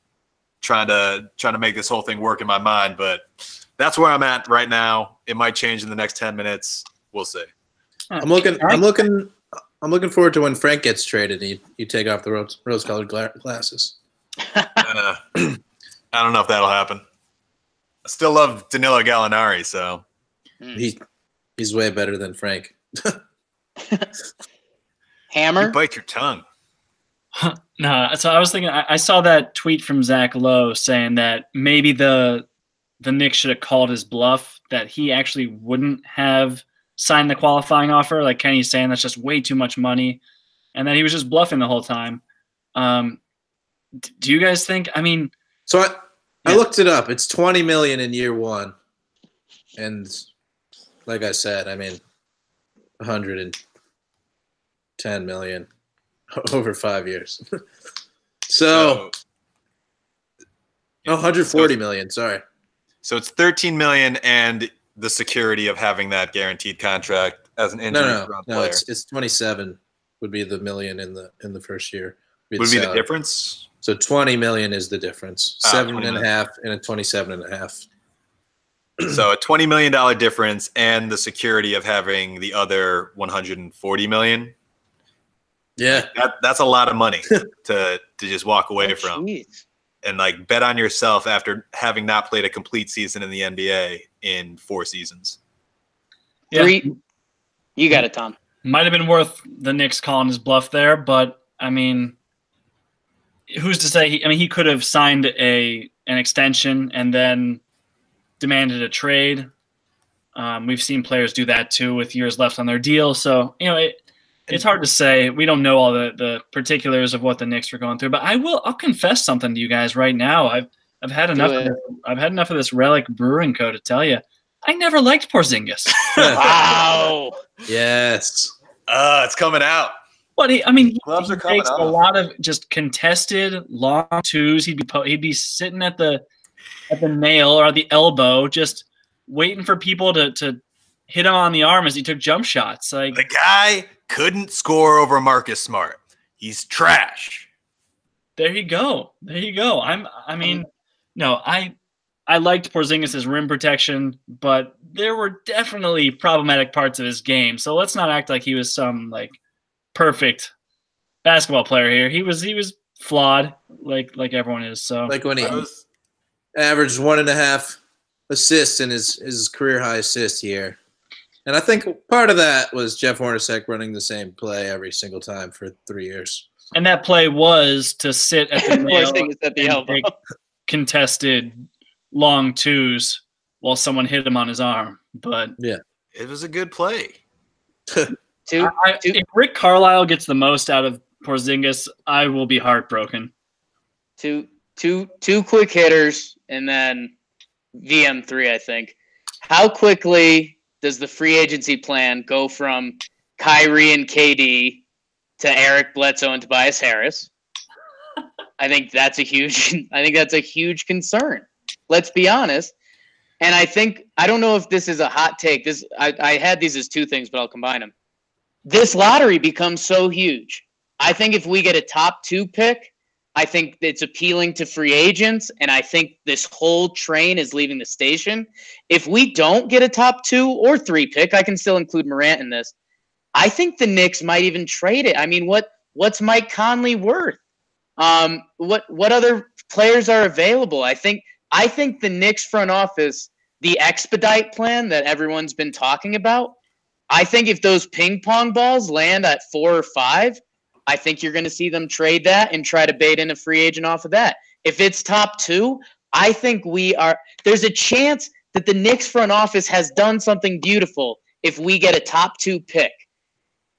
[SPEAKER 2] trying to make this whole thing work in my mind, but that's where I'm at right now. It might change in the next 10 minutes. We'll see.
[SPEAKER 4] I'm looking forward to when Frank gets traded and you take off the rose-colored glasses.
[SPEAKER 2] I don't know if that'll happen. I still love Danilo Gallinari, so
[SPEAKER 4] he's way better than Frank.
[SPEAKER 1] Hammer?
[SPEAKER 2] You bite your tongue.
[SPEAKER 3] No, so I was thinking, I saw that tweet from Zach Lowe saying that maybe the Knicks should have called his bluff, that he actually wouldn't have signed the qualifying offer. Like Kenny's saying, that's just way too much money, and that he was just bluffing the whole time. Do you guys think? I mean,
[SPEAKER 4] so I looked it up. It's $20 million in year 1, and like I said, I mean, $110 million over 5 years. So $140 million. Sorry.
[SPEAKER 2] So it's $13 million and the security of having that guaranteed contract as an injury-prone player.
[SPEAKER 4] It's 27 would be the million in the first year.
[SPEAKER 2] Would be the difference?
[SPEAKER 4] So 20 million is the difference. 7.5 and a 27.5.
[SPEAKER 2] So a $20 million difference and the security of having the other $140 million.
[SPEAKER 4] Yeah,
[SPEAKER 2] that's a lot of money to just walk away from.
[SPEAKER 1] Geez.
[SPEAKER 2] And like bet on yourself after having not played a complete season in the NBA in 4 seasons.
[SPEAKER 3] Yeah.
[SPEAKER 1] 3. You got it, Tom.
[SPEAKER 3] Might have been worth the Knicks calling his bluff there, but I mean, who's to say? He could have signed an extension and then demanded a trade. We've seen players do that too with years left on their deal. So it's hard to say. We don't know all the particulars of what the Knicks were going through. But I'll confess something to you guys right now. I've had enough. I've had enough of this Relic Brewing Co. to tell you. I never liked Porzingis.
[SPEAKER 1] Wow.
[SPEAKER 4] Yes.
[SPEAKER 2] It's coming out.
[SPEAKER 3] But he
[SPEAKER 2] Gloves are coming
[SPEAKER 3] takes
[SPEAKER 2] off.
[SPEAKER 3] a lot of just contested long twos. He'd be sitting at the nail or at the elbow, just waiting for people to hit him on the arm as he took jump shots. Like,
[SPEAKER 2] the guy couldn't score over Marcus Smart. He's trash.
[SPEAKER 3] there you go. I liked Porzingis' rim protection, but there were definitely problematic parts of his game. So let's not act like he was some like perfect basketball player here. He was flawed, like everyone is. So
[SPEAKER 4] Like when he averaged 1.5 assists in his career high assist year. And I think part of that was Jeff Hornacek running the same play every single time for 3 years.
[SPEAKER 3] and that play was to sit at the nail
[SPEAKER 1] Porzingis at the
[SPEAKER 3] and
[SPEAKER 1] elbow.
[SPEAKER 3] take contested long twos while someone hit him on his arm. But
[SPEAKER 2] It was a good play.
[SPEAKER 3] if Rick Carlisle gets the most out of Porzingis, I will be heartbroken.
[SPEAKER 1] Two quick hitters, and then VM3, I think. How quickly does the free agency plan go from Kyrie and KD to Eric Bledsoe and Tobias Harris? I think that's a huge concern. Let's be honest. And I don't know if this is a hot take. I had these as two things, but I'll combine them. This lottery becomes so huge. I think if we get a top 2 pick, I think it's appealing to free agents, and I think this whole train is leaving the station. If we don't get a top 2 or 3 pick, I can still include Morant in this. I think the Knicks might even trade it. I mean, what's Mike Conley worth? What other players are available? I think the Knicks front office, the expedite plan that everyone's been talking about, I think if those ping pong balls land at 4 or 5, I think you're going to see them trade that and try to bait in a free agent off of that. If it's top 2, I think there's a chance that the Knicks front office has done something beautiful if we get a top 2 pick.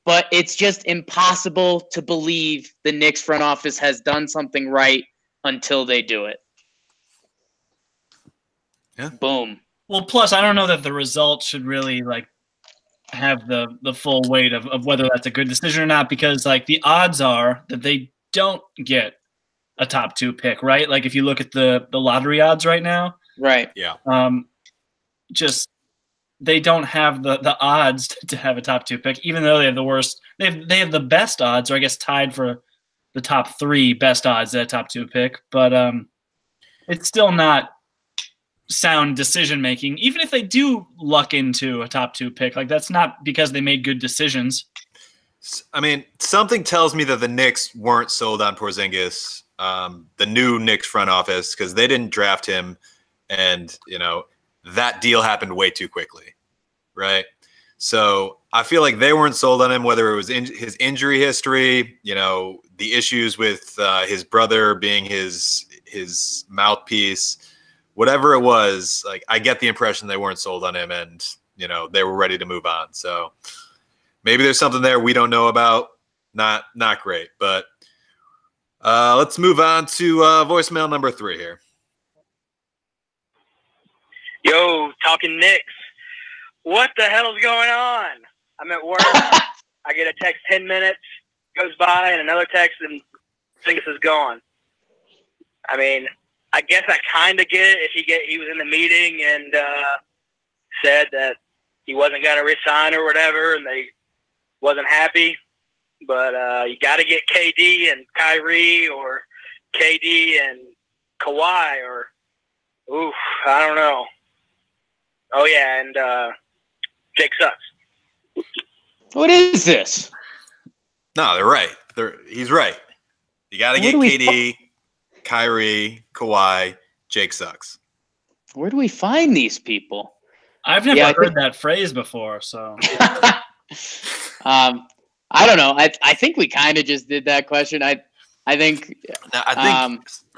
[SPEAKER 1] But it's just impossible to believe the Knicks front office has done something right until they do it.
[SPEAKER 2] Yeah.
[SPEAKER 1] Boom.
[SPEAKER 3] Well, plus, I don't know that the result should really have the full weight of whether that's a good decision or not, because the odds are that they don't get a top 2 pick, right? Like if you look at the lottery odds right now,
[SPEAKER 1] right?
[SPEAKER 2] Yeah.
[SPEAKER 3] Just they don't have the odds to have a top 2 pick, even though they have the worst. They have the best odds, or I guess tied for the top 3 best odds at a top 2 pick, but it's still not sound decision making. Even if they do luck into a top 2 pick, that's not because they made good decisions.
[SPEAKER 2] I mean, something tells me that the Knicks weren't sold on Porzingis, the new Knicks front office, because they didn't draft him, and that deal happened way too quickly, right? So I feel like they weren't sold on him, whether it was his injury history, the issues with his brother being his mouthpiece, whatever it was. I get the impression they weren't sold on him, and they were ready to move on. So maybe there's something there we don't know about. Not great, but let's move on to voicemail number 3 here.
[SPEAKER 6] Yo, talking Knicks. What the hell is going on? I'm at work. I get a text 10 minutes, goes by, and another text, and Porzingis is gone. I mean, I guess I kind of get it if he was in the meeting and said that he wasn't going to resign or whatever, and they wasn't happy. But you got to get KD and Kyrie, or KD and Kawhi, or I don't know. Oh yeah, and Jake sucks.
[SPEAKER 1] What is this?
[SPEAKER 2] No, they're right. He's right. You got to get KD, Kyrie, Kawhi. Jake sucks.
[SPEAKER 1] Where do we find these people?
[SPEAKER 3] I've never heard that phrase before, so.
[SPEAKER 1] I don't know. I think we kind of just did that question. I think.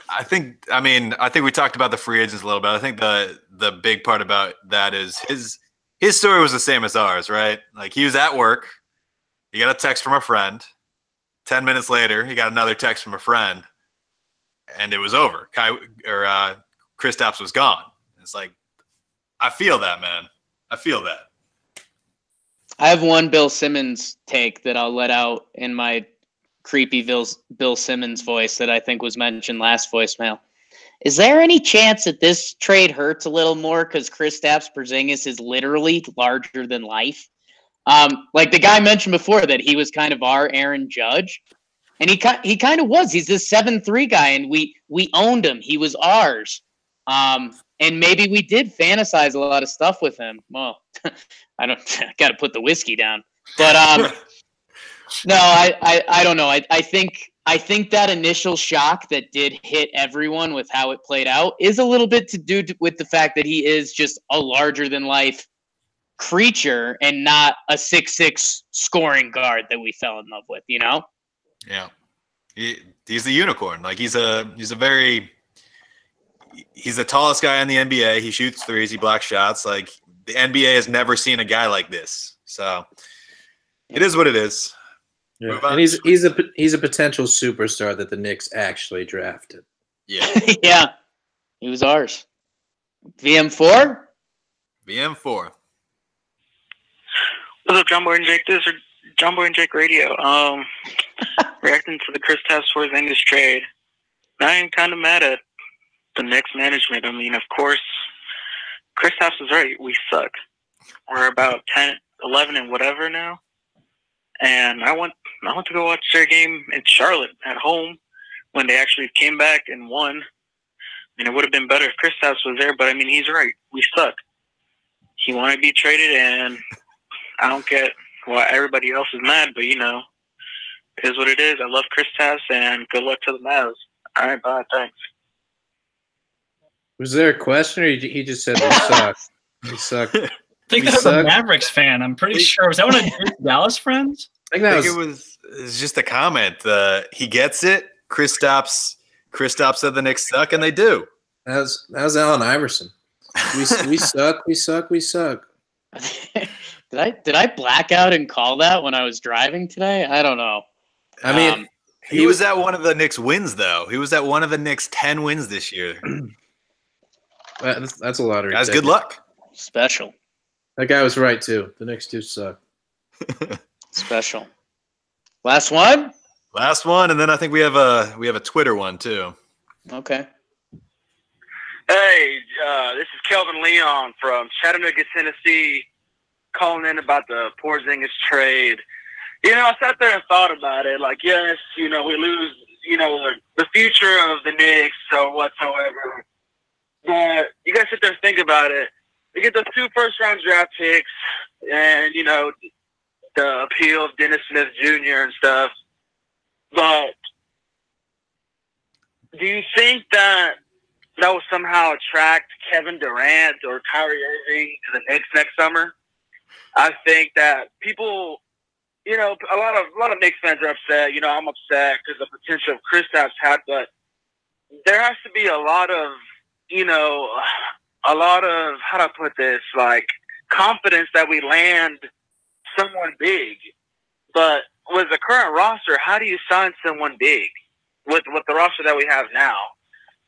[SPEAKER 2] I think we talked about the free agents a little bit. I think the big part about that is his story was the same as ours, right? Like he was at work, he got a text from a friend. 10 minutes later, he got another text from a friend, and it was over. Kristaps was gone. It's like, I feel that, man. I feel that.
[SPEAKER 1] I have one Bill Simmons take that I'll let out in my creepy Bill Simmons voice that I think was mentioned last voicemail. Is there any chance that this trade hurts a little more because Kristaps Porzingis is literally larger than life? Like the guy mentioned before that he was kind of our Aaron Judge, and he kind of was. He's this 7'3" guy, and we owned him. He was ours. And maybe we did fantasize a lot of stuff with him. Well, I got to put the whiskey down. But no, I don't know. I think that initial shock that did hit everyone with how it played out is a little bit to do with the fact that he is just a larger than life creature and not a 6'6" scoring guard that we fell in love with, you know?
[SPEAKER 2] Yeah. He's the unicorn. Like he's the tallest guy in the NBA. He shoots threes, he blocks shots. Like the NBA has never seen a guy like this. So it is what it is.
[SPEAKER 4] Yeah. And he's a potential superstar that the Knicks actually drafted.
[SPEAKER 2] Yeah.
[SPEAKER 1] Yeah. He was ours. VM4?
[SPEAKER 2] VM4.
[SPEAKER 6] What's up, John Boy and Jake? This is John Boy and Jake Radio. Reacting to the Kristaps Porzingis trade. I am kind of mad at the Knicks management. I mean, of course, Kristaps is right. We suck. We're about 10, 11 and whatever now. And I went to go watch their game in Charlotte at home when they actually came back and won. I mean, it would have been better if Kristaps was there, but I mean, he's right. We suck. He wanted to be traded, and I don't get why everybody else is mad, but you know, it is what it is. I love Kristaps, and good luck to the Mavs. All right, bye. Thanks.
[SPEAKER 4] Was there a question, or he just said they suck? We suck.
[SPEAKER 3] I think that was a Mavericks fan. I'm pretty sure. Was that one of his Dallas friends?
[SPEAKER 2] I think it was just a comment. He gets it. Kristaps said the Knicks suck, and they do.
[SPEAKER 4] That was Allen Iverson. We suck. We suck. We suck.
[SPEAKER 1] Did I black out and call that when I was driving today? I don't know.
[SPEAKER 4] I mean,
[SPEAKER 2] he was at one of the Knicks wins, though. He was at one of the Knicks 10 wins this year.
[SPEAKER 4] That's a lottery.
[SPEAKER 2] Guys, good luck.
[SPEAKER 1] Special.
[SPEAKER 4] That guy was right too. The Knicks do suck.
[SPEAKER 1] Special. Last one.
[SPEAKER 2] Last one, and then I think we have a Twitter one too.
[SPEAKER 1] Okay.
[SPEAKER 6] Hey, this is Kelvin Leon from Chattanooga, Tennessee, calling in about the Porzingis trade. You know, I sat there and thought about it. Like, yes, you know, we lose, you know, the future of the Knicks or whatsoever. But you guys sit there and think about it. We get those 2 first-round draft picks and, you know, the appeal of Dennis Smith Jr. and stuff. But do you think that will somehow attract Kevin Durant or Kyrie Irving to the Knicks next summer? I think that people, you know, a lot of Knicks fans are upset. You know, I'm upset because the potential of Kristaps had, but there has to be a lot of, you know, how do I put this, like confidence that we land someone big. But with the current roster, how do you sign someone big with the roster that we have now?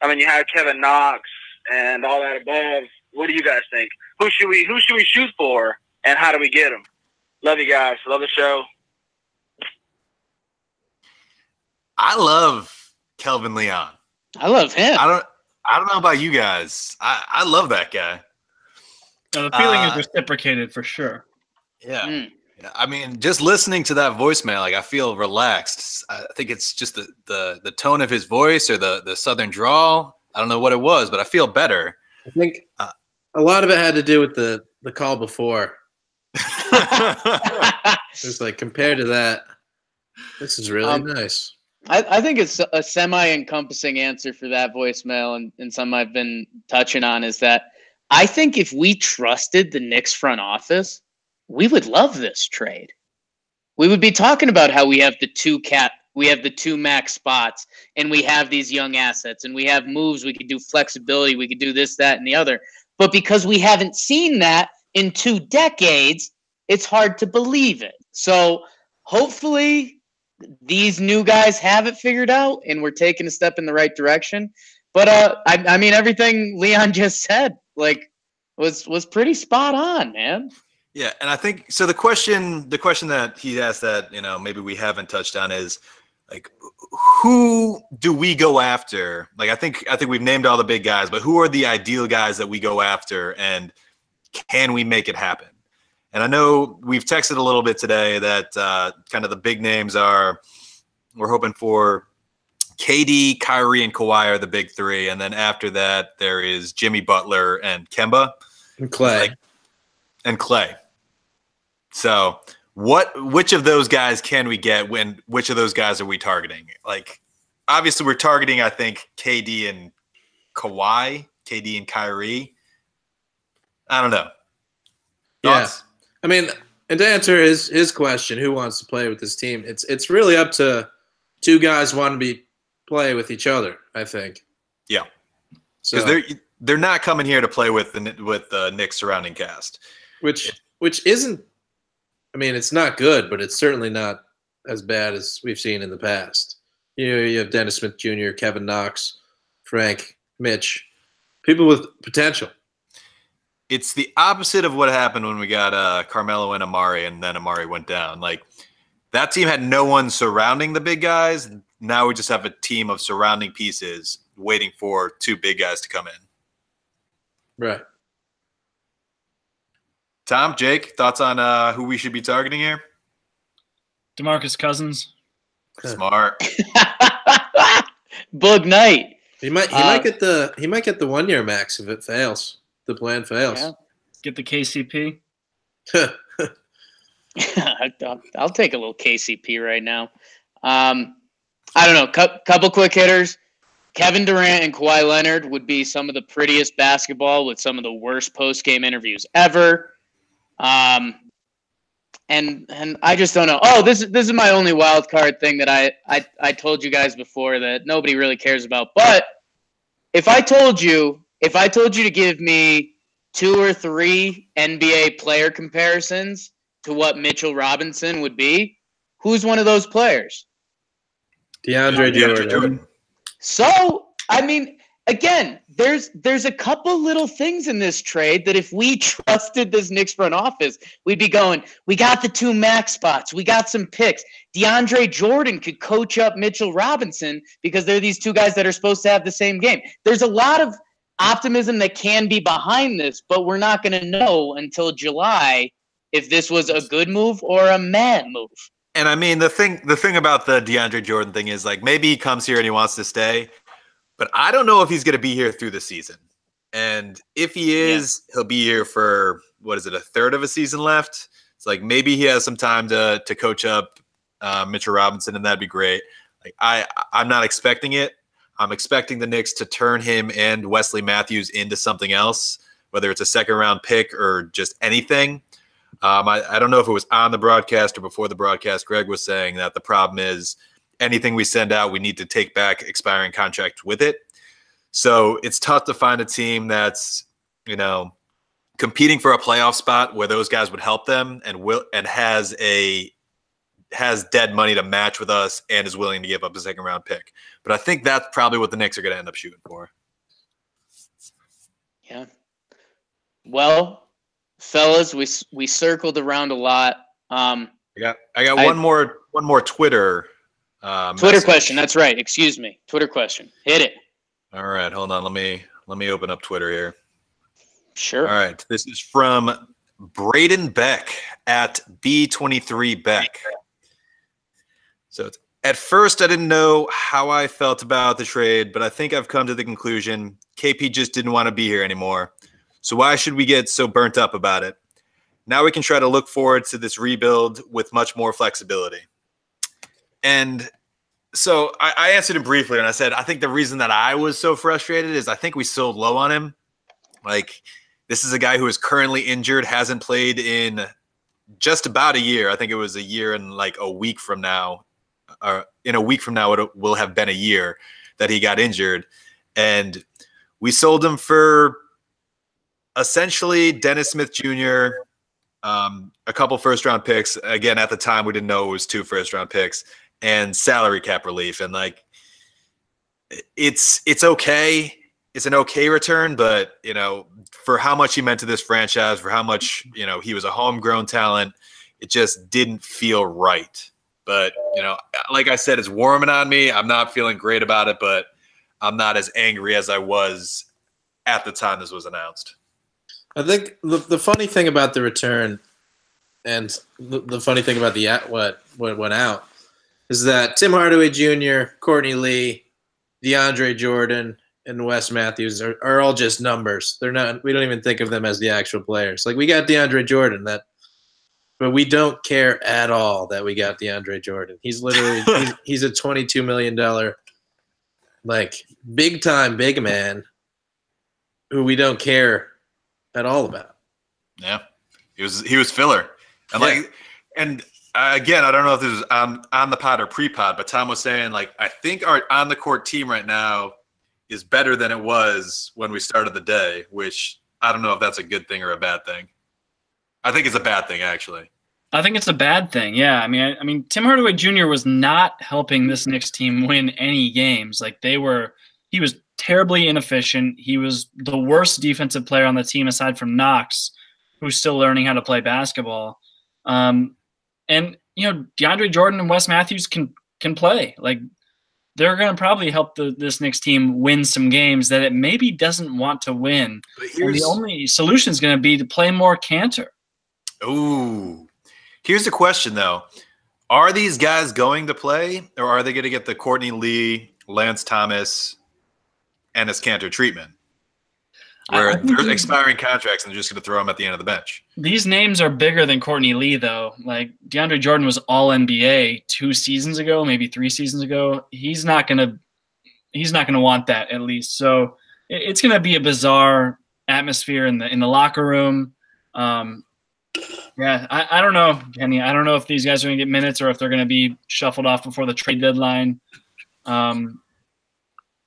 [SPEAKER 6] I mean, you have Kevin Knox and all that above. What do you guys think? Who should we shoot for, and how do we get them? Love you guys. Love the show.
[SPEAKER 2] I love Kelvin Leon.
[SPEAKER 1] I love him.
[SPEAKER 2] I don't know about you guys. I love that guy.
[SPEAKER 3] The feeling is reciprocated for sure.
[SPEAKER 2] Yeah. Mm. I mean, just listening to that voicemail, like I feel relaxed. I think it's just the tone of his voice or the Southern drawl. I don't know what it was, but I feel better.
[SPEAKER 4] I think a lot of it had to do with the call before. It's like compared to that, this is really nice.
[SPEAKER 1] I think it's a semi-encompassing answer for that voicemail, and something I've been touching on is that I think if we trusted the Knicks front office, we would love this trade. We would be talking about how we have the 2 cap we have the 2 max spots, and we have these young assets, and we have moves, we could do flexibility, we could do this, that, and the other. But because we haven't seen that in 2 decades, it's hard to believe it. So hopefully these new guys have it figured out, and we're taking a step in the right direction. But I mean, everything Leon just said, like, was pretty spot on, man.
[SPEAKER 2] Yeah, and I think so. The question that he asked that maybe we haven't touched on is like, who do we go after? Like, I think we've named all the big guys, but who are the ideal guys that we go after, and can we make it happen? And I know we've texted a little bit today that kind of the big names are, we're hoping for KD, Kyrie, and Kawhi are the big 3, and then after that there is Jimmy Butler and Kemba
[SPEAKER 4] and Clay.
[SPEAKER 2] And Clay. So which of those guys can we get? Which of those guys are we targeting? Like, obviously we're targeting, I think, KD and Kawhi, KD and Kyrie. I don't know. Thoughts?
[SPEAKER 4] Yeah. I mean, and to answer his question, who wants to play with this team? It's really up to 2 guys wanting to play with each other, I think.
[SPEAKER 2] Yeah.
[SPEAKER 4] So
[SPEAKER 2] because they're not coming here to play with the Knicks surrounding cast.
[SPEAKER 4] Which isn't, I mean, it's not good, but it's certainly not as bad as we've seen in the past. You have Dennis Smith Jr., Kevin Knox, Frank, Mitch, people with potential.
[SPEAKER 2] It's the opposite of what happened when we got Carmelo and Amari, and then Amari went down. Like, that team had no one surrounding the big guys. Now we just have a team of surrounding pieces waiting for 2 big guys to come in.
[SPEAKER 4] Right.
[SPEAKER 2] Tom, Jake, thoughts on who we should be targeting here?
[SPEAKER 3] DeMarcus Cousins.
[SPEAKER 2] Smart.
[SPEAKER 1] Boog Knight.
[SPEAKER 4] He might get the 1-year max if it fails. The plan fails.
[SPEAKER 1] Yeah.
[SPEAKER 3] Get the KCP.
[SPEAKER 1] I'll take a little KCP right now. I don't know. Couple quick hitters. Kevin Durant and Kawhi Leonard would be some of the prettiest basketball with some of the worst post-game interviews ever. And I just don't know. Oh, this is my only wild card thing that I told you guys before that nobody really cares about. But if I told you to give me 2 or 3 NBA player comparisons to what Mitchell Robinson would be, who's one of those players?
[SPEAKER 4] DeAndre Jordan.
[SPEAKER 1] So, I mean, again, there's a couple little things in this trade that if we trusted this Knicks front office, we'd be going, we got the 2 max spots. We got some picks. DeAndre Jordan could coach up Mitchell Robinson because they're these 2 guys that are supposed to have the same game. There's a lot of optimism that can be behind this, but we're not going to know until July if this was a good move or a mad move.
[SPEAKER 2] And I mean, the thing about the DeAndre Jordan thing is, like, maybe he comes here and he wants to stay, but I don't know if he's going to be here through the season. And if he is, he'll be here for, what is it, a third of a season left? It's like maybe he has some time to coach up Mitchell Robinson, and that'd be great. Like, I'm not expecting it. I'm expecting the Knicks to turn him and Wesley Matthews into something else, whether it's a second-round pick or just anything. I don't know if it was on the broadcast or before the broadcast. Greg was saying that the problem is anything we send out, we need to take back expiring contract with it. So it's tough to find a team that's, competing for a playoff spot where those guys would help them and has dead money to match with us and is willing to give up a second-round pick. But I think that's probably what the Knicks are going to end up shooting for.
[SPEAKER 1] Yeah. Well, fellas, we circled around a lot. I
[SPEAKER 2] got one more Twitter message.
[SPEAKER 1] Question. That's right. Excuse me. Twitter question. Hit it.
[SPEAKER 2] All right, hold on. Let me open up Twitter here.
[SPEAKER 1] Sure.
[SPEAKER 2] All right, this is from Braden Beck at B23Beck. So at first, I didn't know how I felt about the trade, but I think I've come to the conclusion KP just didn't want to be here anymore. So why should we get so burnt up about it? Now we can try to look forward to this rebuild with much more flexibility. And so I answered him briefly, and I said, I think the reason that I was so frustrated is I think we sold low on him. Like, this is a guy who is currently injured, hasn't played in just about a year. I think it was a year and like a week from now. in a week from now, it will have been a year that he got injured. And we sold him for essentially Dennis Smith Jr., a couple first-round picks. Again, at the time, we didn't know it was 2 first-round picks, and salary cap relief. And, like, it's okay. It's an okay return, but, you know, for how much he meant to this franchise, for how much, you know, he was a homegrown talent, it just didn't feel right. But, you know, like I said, it's warming on me. I'm not feeling great about it, but I'm not as angry as I was at the time this was announced.
[SPEAKER 4] I think the funny thing about the return and the funny thing about what went out is that Tim Hardaway Jr., Courtney Lee, DeAndre Jordan, and Wes Matthews are all just numbers. They're not. We don't even think of them as the actual players. Like, we got DeAndre Jordan, but we don't care at all that we got DeAndre Jordan. He's literally he's a $22 million like big time big man who we don't care at all about.
[SPEAKER 2] Yeah, he was filler, and again, I don't know if this is on the pod or pre-pod, but Tom was saying, like, I think our on the court team right now is better than it was when we started the day, which I don't know if that's a good thing or a bad thing. I think it's a bad thing, actually.
[SPEAKER 3] I think it's a bad thing. Yeah. I mean, Tim Hardaway Jr. was not helping this Knicks team win any games. Like, he was terribly inefficient. He was the worst defensive player on the team aside from Knox, who's still learning how to play basketball. And, you know, DeAndre Jordan and Wes Matthews can play. Like, they're going to probably help this Knicks team win some games that it maybe doesn't want to win. And the only solution is going to be to play more Cantor.
[SPEAKER 2] Ooh. Here's the question, though. Are these guys going to play, or are they going to get the Courtney Lee, Lance Thomas, Enes Kanter treatment, where they're expiring contracts and they're just going to throw them at the end of the bench?
[SPEAKER 3] These names are bigger than Courtney Lee, though. Like, DeAndre Jordan was All-NBA 2 seasons ago, maybe 3 seasons ago. He's not gonna want that, at least. So it's gonna be a bizarre atmosphere in the locker room. Yeah, I don't know, Kenny. I don't know if these guys are gonna get minutes or if they're gonna be shuffled off before the trade deadline.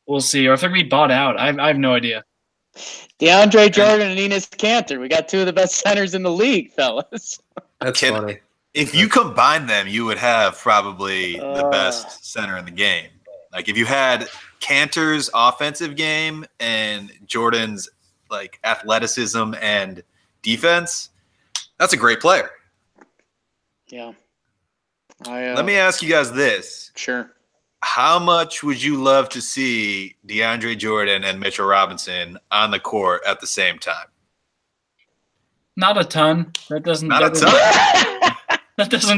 [SPEAKER 3] We'll see, or if they're gonna be bought out. I have no idea.
[SPEAKER 1] DeAndre Jordan and Enes Kanter. We got 2 of the best centers in the league, fellas.
[SPEAKER 4] That's funny.
[SPEAKER 2] If you combine them, you would have probably the best center in the game. Like, if you had Kanter's offensive game and Jordan's, like, athleticism and defense, that's a great player.
[SPEAKER 1] Yeah.
[SPEAKER 2] Let me ask you guys this.
[SPEAKER 1] Sure.
[SPEAKER 2] How much would you love to see DeAndre Jordan and Mitchell Robinson on the court at the same time?
[SPEAKER 3] Not a ton. That doesn't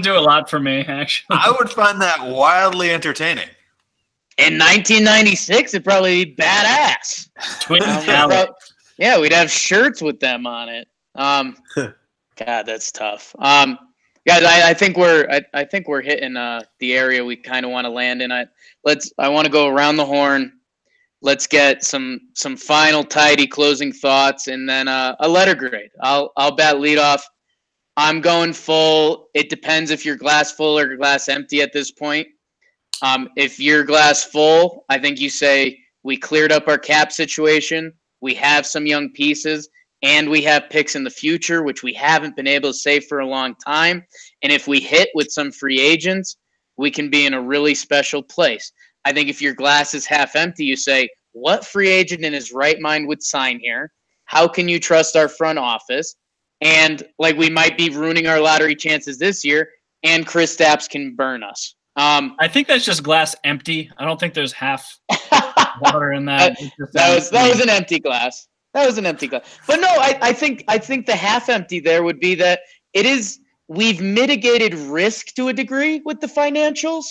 [SPEAKER 3] do a lot for me, actually.
[SPEAKER 2] I would find that wildly entertaining.
[SPEAKER 1] In 1996, it'd probably be badass.
[SPEAKER 3] Twin talent.
[SPEAKER 1] Yeah, we'd have shirts with them on it. God, that's tough. Guys, I think we're hitting the area we kind of want to land in. I want to go around the horn. Let's get some final tidy closing thoughts, and then a letter grade. I'll bat lead off. I'm going full. It depends if you're glass full or glass empty at this point. If you're glass full, I think you say we cleared up our cap situation. We have some young pieces. And we have picks in the future, which we haven't been able to save for a long time. And if we hit with some free agents, we can be in a really special place. I think if your glass is half empty, you say, what free agent in his right mind would sign here? How can you trust our front office? And, like, we might be ruining our lottery chances this year, and Kristaps can burn us.
[SPEAKER 3] I think that's just glass empty. I don't think there's half water in that.
[SPEAKER 1] That was an empty glass. That was an empty glass. But no, I think the half empty there would be that we've mitigated risk to a degree with the financials,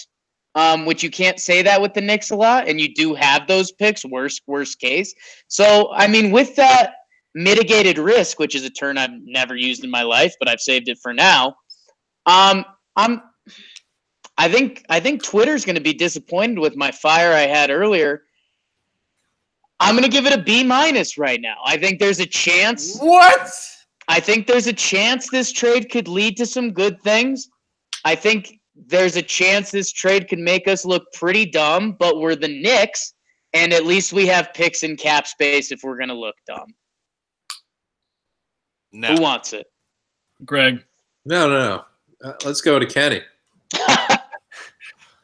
[SPEAKER 1] which you can't say that with the Knicks a lot, and you do have those picks, worst case. So, I mean, with that mitigated risk, which is a term I've never used in my life, but I've saved it for now, I think Twitter's going to be disappointed with my fire I had earlier. I'm going to give it a B- right now. I think there's a chance.
[SPEAKER 2] What?
[SPEAKER 1] I think there's a chance this trade could lead to some good things. I think there's a chance this trade could make us look pretty dumb, but we're the Knicks, and at least we have picks and cap space if we're going to look dumb.
[SPEAKER 2] No.
[SPEAKER 1] Who wants it?
[SPEAKER 3] Greg.
[SPEAKER 4] No. Let's go to Kenny.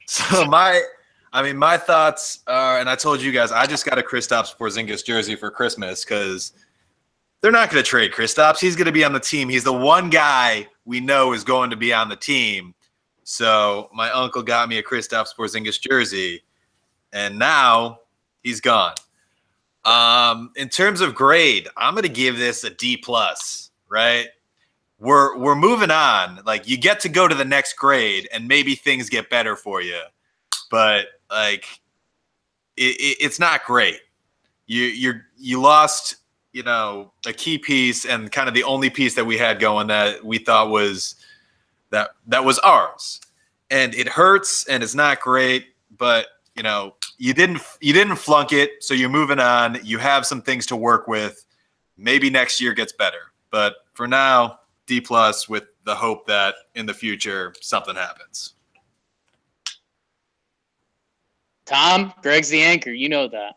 [SPEAKER 2] So my thoughts are, and I told you guys, I just got a Kristaps Porzingis jersey for Christmas because they're not going to trade Kristaps. He's going to be on the team. He's the one guy we know is going to be on the team. So my uncle got me a Kristaps Porzingis jersey, and now he's gone. In terms of grade, I'm going to give this a D+, right? We're moving on. Like, you get to go to the next grade, and maybe things get better for you. But like, it's not great. You lost, a key piece and kind of the only piece that we had going that we thought was that was ours, and it hurts and it's not great. But you didn't flunk it, so you're moving on. You have some things to work with. Maybe next year gets better, but for now, D+ with the hope that in the future something happens.
[SPEAKER 1] Tom, Greg's the anchor. You know that.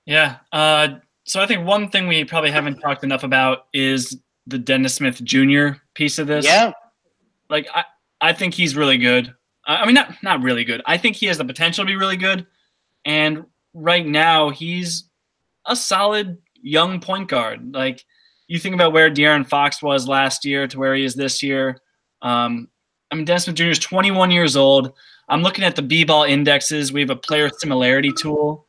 [SPEAKER 3] Yeah. So I think one thing we probably haven't talked enough about is the Dennis Smith Jr. piece of this.
[SPEAKER 1] Yeah.
[SPEAKER 3] Like, I think he's really good. I mean, not really good. I think he has the potential to be really good. And right now, he's a solid young point guard. Like, you think about where De'Aaron Fox was last year to where he is this year. Dennis Smith Jr. is 21 years old. I'm looking at the B-ball indexes. We have a player similarity tool.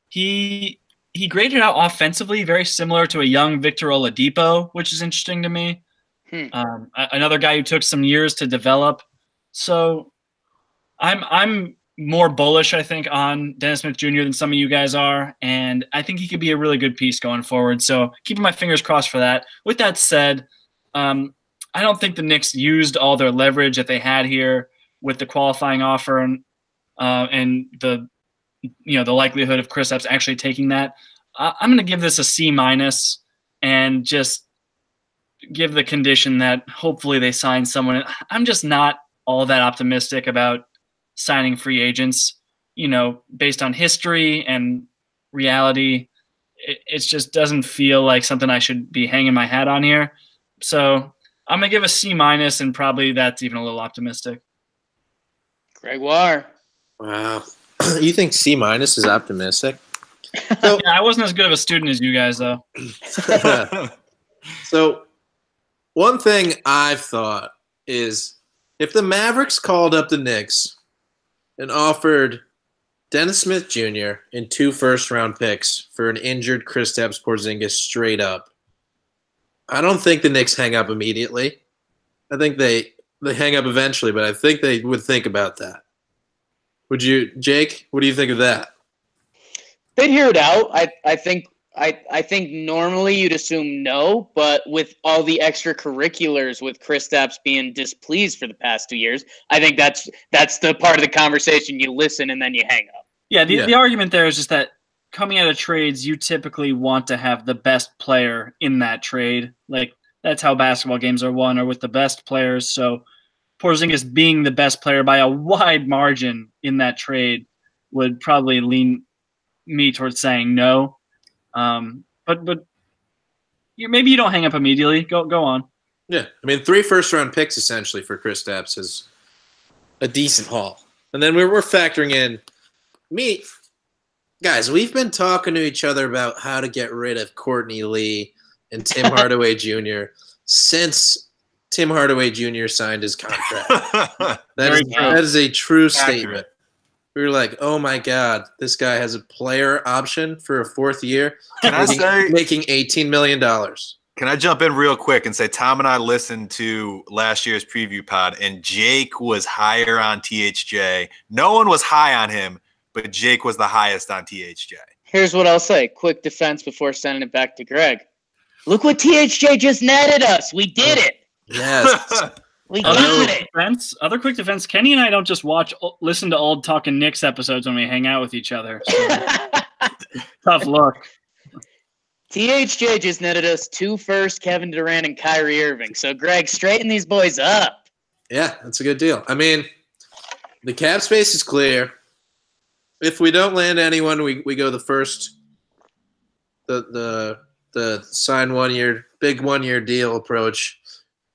[SPEAKER 3] He graded out offensively very similar to a young Victor Oladipo, which is interesting to me. Another guy who took some years to develop. So I'm more bullish, I think, on Dennis Smith Jr. than some of you guys are, and I think he could be a really good piece going forward. So keeping my fingers crossed for that. With that said, I don't think the Knicks used all their leverage that they had here with the qualifying offer and the likelihood of Kristaps actually taking that. I'm going to give this a C- and just give the condition that hopefully they sign someone. I'm just not all that optimistic about signing free agents, based on history and reality. It just doesn't feel like something I should be hanging my hat on here. So I'm going to give a C-, and probably that's even a little optimistic.
[SPEAKER 1] Gregoire.
[SPEAKER 4] Wow. You think C- is optimistic?
[SPEAKER 3] So, yeah, I wasn't as good of a student as you guys, though.
[SPEAKER 4] So one thing I've thought is if the Mavericks called up the Knicks and offered Dennis Smith Jr. and 2 first-round picks for an injured Kristaps Porzingis straight up, I don't think the Knicks hang up immediately. I think they hang up eventually, but I think they would think about that. Would you, Jake? What do you think of that?
[SPEAKER 1] They'd hear it out. I think normally you'd assume no, but with all the extracurriculars with Kristaps being displeased for the past 2 years, I think that's the part of the conversation you listen and then you hang up.
[SPEAKER 3] Yeah, the argument there is just that coming out of trades, you typically want to have the best player in that trade. Like, that's how basketball games are won, or with the best players. So Porzingis being the best player by a wide margin in that trade would probably lean me towards saying no. But maybe you don't hang up immediately. Go on.
[SPEAKER 4] Yeah, 3 first-round picks essentially for Kristaps is a decent haul, and then we're factoring in me. Guys, we've been talking to each other about how to get rid of Courtney Lee and Tim Hardaway Jr. since Tim Hardaway Jr. signed his contract. That is a true statement. We were like, oh my God, this guy has a player option for a 4th year. Making $18 million.
[SPEAKER 2] Can I jump in real quick and say Tom and I listened to last year's preview pod, and Jake was higher on THJ. No one was high on him, but Jake was the highest on THJ.
[SPEAKER 1] Here's what I'll say. Quick defense before sending it back to Greg. Look what THJ just netted us. We did it.
[SPEAKER 4] Yes.
[SPEAKER 1] We got it.
[SPEAKER 3] Other quick defense, Kenny and I don't just listen to old Talkin' Knicks episodes when we hang out with each other. So. Tough look.
[SPEAKER 1] THJ just netted us 2 first, Kevin Durant and Kyrie Irving. So, Greg, straighten these boys up.
[SPEAKER 4] Yeah, that's a good deal. I mean, the cap space is clear. If we don't land anyone, we go the first, the sign 1 year, big 1 year deal approach.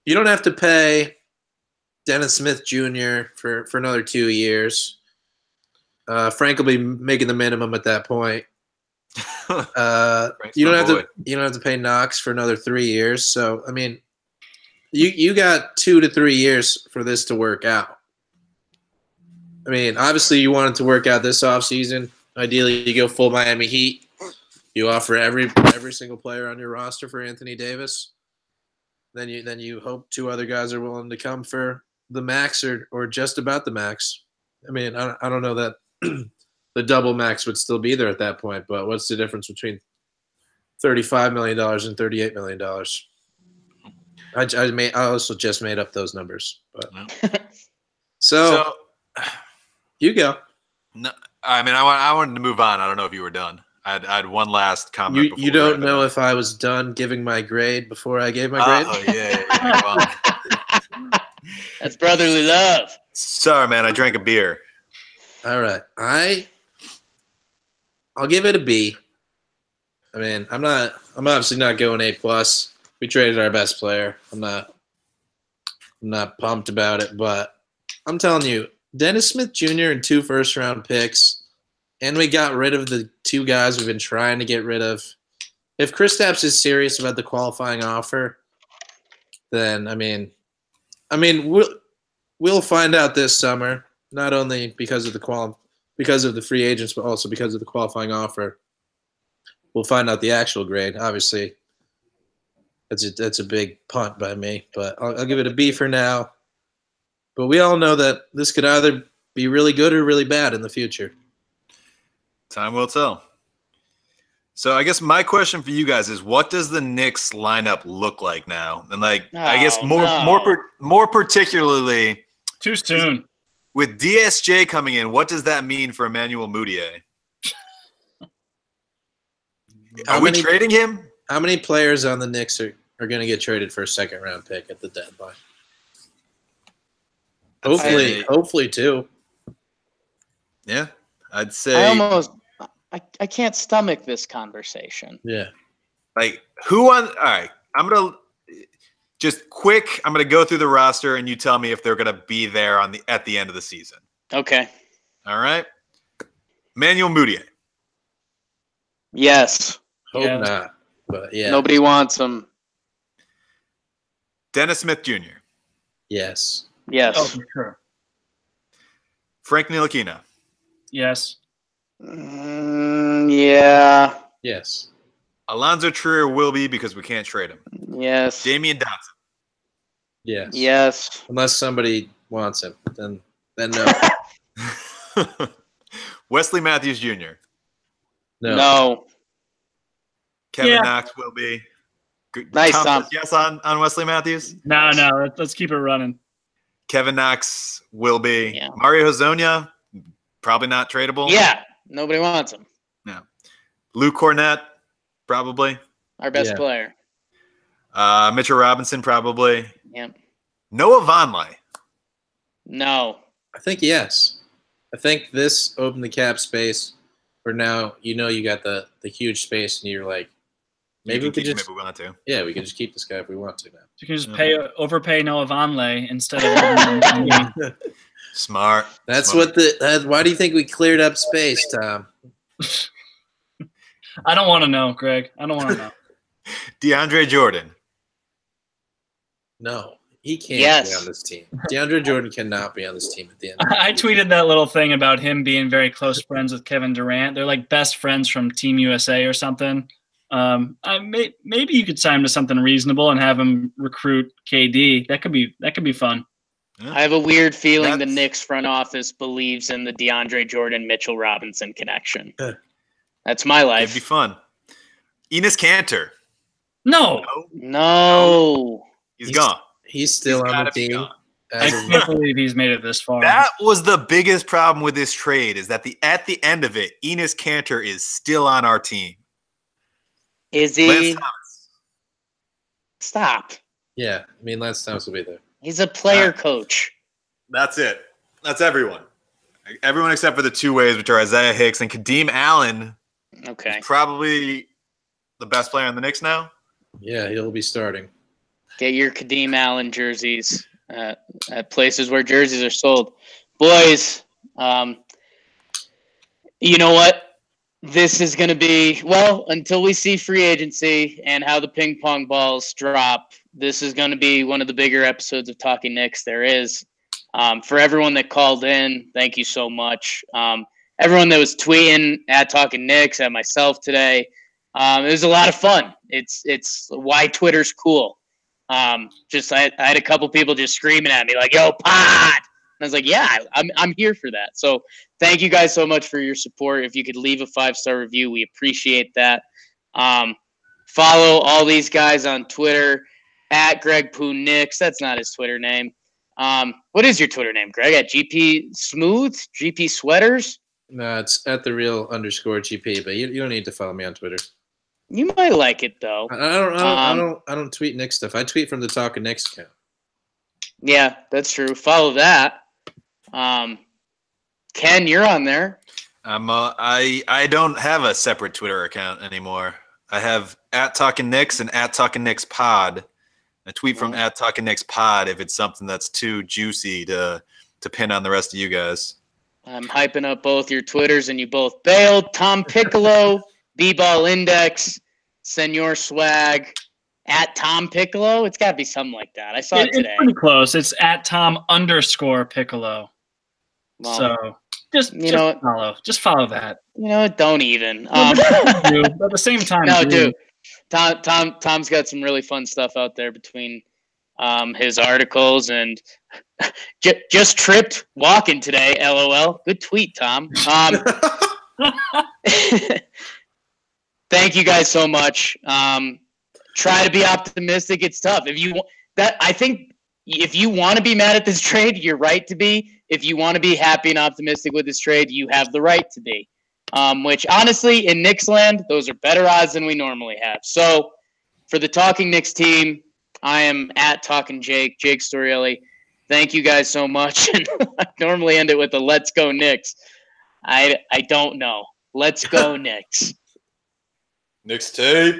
[SPEAKER 4] You don't have to pay Dennis Smith Jr. for another 2 years. Frank will be making the minimum at that point. You don't have to pay Knox for another 3 years. So I mean, you got 2 to 3 years for this to work out. I mean, obviously you want it to work out this offseason. Ideally, you go full Miami Heat. You offer every single player on your roster for Anthony Davis. Then you hope 2 other guys are willing to come for the max or just about the max. I mean, I don't know that the double max would still be there at that point, but what's the difference between $35 million and $38 million? I also just made up those numbers, but so you go.
[SPEAKER 2] No, I mean, I wanted to move on. I don't know if you were done. I had one last comment.
[SPEAKER 4] You don't know if I was done giving my grade before I gave my grade?
[SPEAKER 2] Oh, yeah. Well,
[SPEAKER 1] That's brotherly love.
[SPEAKER 2] sorry, man. I drank a beer.
[SPEAKER 4] All right. I'll give it a B. I mean, I'm obviously not going A+. We traded our best player. I'm not pumped about it, but I'm telling you, Dennis Smith Jr. and 2 first-round picks, and we got rid of the 2 guys we've been trying to get rid of. If Kristaps is serious about the qualifying offer, then I mean, we'll find out this summer. Not only because of the free agents, but also because of the qualifying offer. We'll find out the actual grade. Obviously, that's a big punt by me, but I'll give it a B for now. But we all know that this could either be really good or really bad in the future.
[SPEAKER 2] Time will tell. So I guess my question for you guys is, what does the Knicks lineup look like now? And I guess more particularly,
[SPEAKER 3] Too soon.
[SPEAKER 2] with DSJ coming in, what does that mean for Emmanuel Mudiay? Are we trading him?
[SPEAKER 4] How many players on the Knicks are going to get traded for a second-round pick at the deadline? Hopefully 2.
[SPEAKER 2] Yeah, I'd say.
[SPEAKER 1] I can't stomach this conversation.
[SPEAKER 4] Yeah.
[SPEAKER 2] All right, I'm going to go through the roster and you tell me if they're going to be there at the end of the season.
[SPEAKER 1] Okay.
[SPEAKER 2] All right. Emmanuel Mudiay.
[SPEAKER 1] Yes.
[SPEAKER 4] Hope not, but yeah.
[SPEAKER 1] Nobody wants him.
[SPEAKER 2] Dennis Smith Jr.
[SPEAKER 4] Yes.
[SPEAKER 1] Yes.
[SPEAKER 3] Oh, for sure.
[SPEAKER 2] Frank Ntilikina.
[SPEAKER 3] Yes.
[SPEAKER 1] Yeah.
[SPEAKER 4] Yes.
[SPEAKER 2] Alonzo Trier will be because we can't trade him.
[SPEAKER 1] Yes.
[SPEAKER 2] Damian Dotson.
[SPEAKER 4] Yes.
[SPEAKER 1] Yes.
[SPEAKER 4] Unless somebody wants him, then no.
[SPEAKER 2] Wesley Matthews Jr.
[SPEAKER 1] No.
[SPEAKER 2] Kevin Knox will be.
[SPEAKER 1] Nice, Tom.
[SPEAKER 2] Yes on Wesley Matthews?
[SPEAKER 3] No. Let's keep it running.
[SPEAKER 2] Kevin Knox will be.
[SPEAKER 1] Yeah.
[SPEAKER 2] Mario Hezonja, probably not tradable.
[SPEAKER 1] Yeah. Nobody wants him.
[SPEAKER 2] No. Lou Cornett, probably.
[SPEAKER 1] Our best player.
[SPEAKER 2] Mitchell Robinson, probably.
[SPEAKER 1] Yep.
[SPEAKER 2] Noah Vonleh.
[SPEAKER 1] No.
[SPEAKER 4] I think yes. I think this opened the cap space for now. You got the huge space, and you're like, maybe we could just
[SPEAKER 2] if we want to.
[SPEAKER 4] Yeah, we can just keep this guy if we want to now.
[SPEAKER 3] You can just overpay Noah Vonleh instead of.
[SPEAKER 2] Smart.
[SPEAKER 4] That's what why do you think we cleared up space, Tom?
[SPEAKER 3] I don't want to know, Greg. I don't want to know.
[SPEAKER 2] DeAndre Jordan.
[SPEAKER 4] No, he can't be on this team. DeAndre Jordan cannot be on this team at the end.
[SPEAKER 3] I tweeted that little thing about him being very close friends with Kevin Durant. They're like best friends from Team USA or something. Maybe you could sign him to something reasonable and have him recruit KD. That could be fun.
[SPEAKER 2] Yeah.
[SPEAKER 1] I have a weird feeling the Knicks front office believes in the DeAndre Jordan Mitchell Robinson connection. That's my life.
[SPEAKER 2] It'd be fun. Enes Kanter.
[SPEAKER 3] No.
[SPEAKER 2] He's gone.
[SPEAKER 4] He's still on the team.
[SPEAKER 3] I can't believe he's made it this far.
[SPEAKER 2] That was the biggest problem with this trade, is that at the end of it, Enes Kanter is still on our team.
[SPEAKER 1] Is he?
[SPEAKER 2] Lance Thomas.
[SPEAKER 1] Stop.
[SPEAKER 4] Yeah, I mean Lance Thomas will be there.
[SPEAKER 1] He's a player coach.
[SPEAKER 2] That's it. That's everyone. Everyone except for the two ways, which are Isaiah Hicks and Kadeem Allen.
[SPEAKER 1] Okay.
[SPEAKER 2] Probably the best player on the Knicks now.
[SPEAKER 4] Yeah, he'll be starting.
[SPEAKER 1] Get your Kadeem Allen jerseys at places where jerseys are sold. Boys, you know what? This is going to be, well, until we see free agency and how the ping pong balls drop, this is going to be one of the bigger episodes of Talking Knicks there is. For everyone that called in, thank you so much. Everyone that was tweeting at Talking Knicks, at myself today, it was a lot of fun. It's why Twitter's cool. I had a couple people just screaming at me like, "Yo, pod!" And I was like, "Yeah, I'm here for that." So thank you guys so much for your support. If you could leave a 5-star review, we appreciate that. Follow all these guys on Twitter at Greg Poo Knicks. That's not his Twitter name. What is your Twitter name, Greg? At GP Smooth, GP Sweaters?
[SPEAKER 4] No, it's at the real _GP. But you don't need to follow me on Twitter.
[SPEAKER 1] You might like it though.
[SPEAKER 4] I don't tweet Knicks stuff. I tweet from the Talkin' Knicks account.
[SPEAKER 1] Yeah, that's true. Follow that. Ken, you're on there.
[SPEAKER 2] I don't have a separate Twitter account anymore. I have at Talkin' Knicks and at Talkin' Knicks Pod. I tweet from at Talkin' Knicks Pod if it's something that's too juicy to pin on the rest of you guys.
[SPEAKER 1] I'm hyping up both your Twitters and you both bailed. Tom Piccolo, B-Ball Index, Senor Swag, at Tom Piccolo. It's got to be something like that. I saw it today.
[SPEAKER 3] It's pretty close. It's at Tom _Piccolo.
[SPEAKER 1] Well,
[SPEAKER 3] so just follow that.
[SPEAKER 1] You know, don't even.
[SPEAKER 3] But at the same time,
[SPEAKER 1] no, dude. Tom's got some really fun stuff out there between his articles and just tripped walking today. LOL. Good tweet, Tom. Thank you guys so much. Try to be optimistic. It's tough. I think if you want to be mad at this trade, you're right to be. If you want to be happy and optimistic with this trade, you have the right to be. Which honestly, in Knicks land, those are better odds than we normally have. So for the Talking Knicks team, I am at Talking Jake Storielli. Thank you guys so much. And I normally end it with a "Let's go Knicks." I don't know. Let's go Knicks.
[SPEAKER 2] Knicks tape.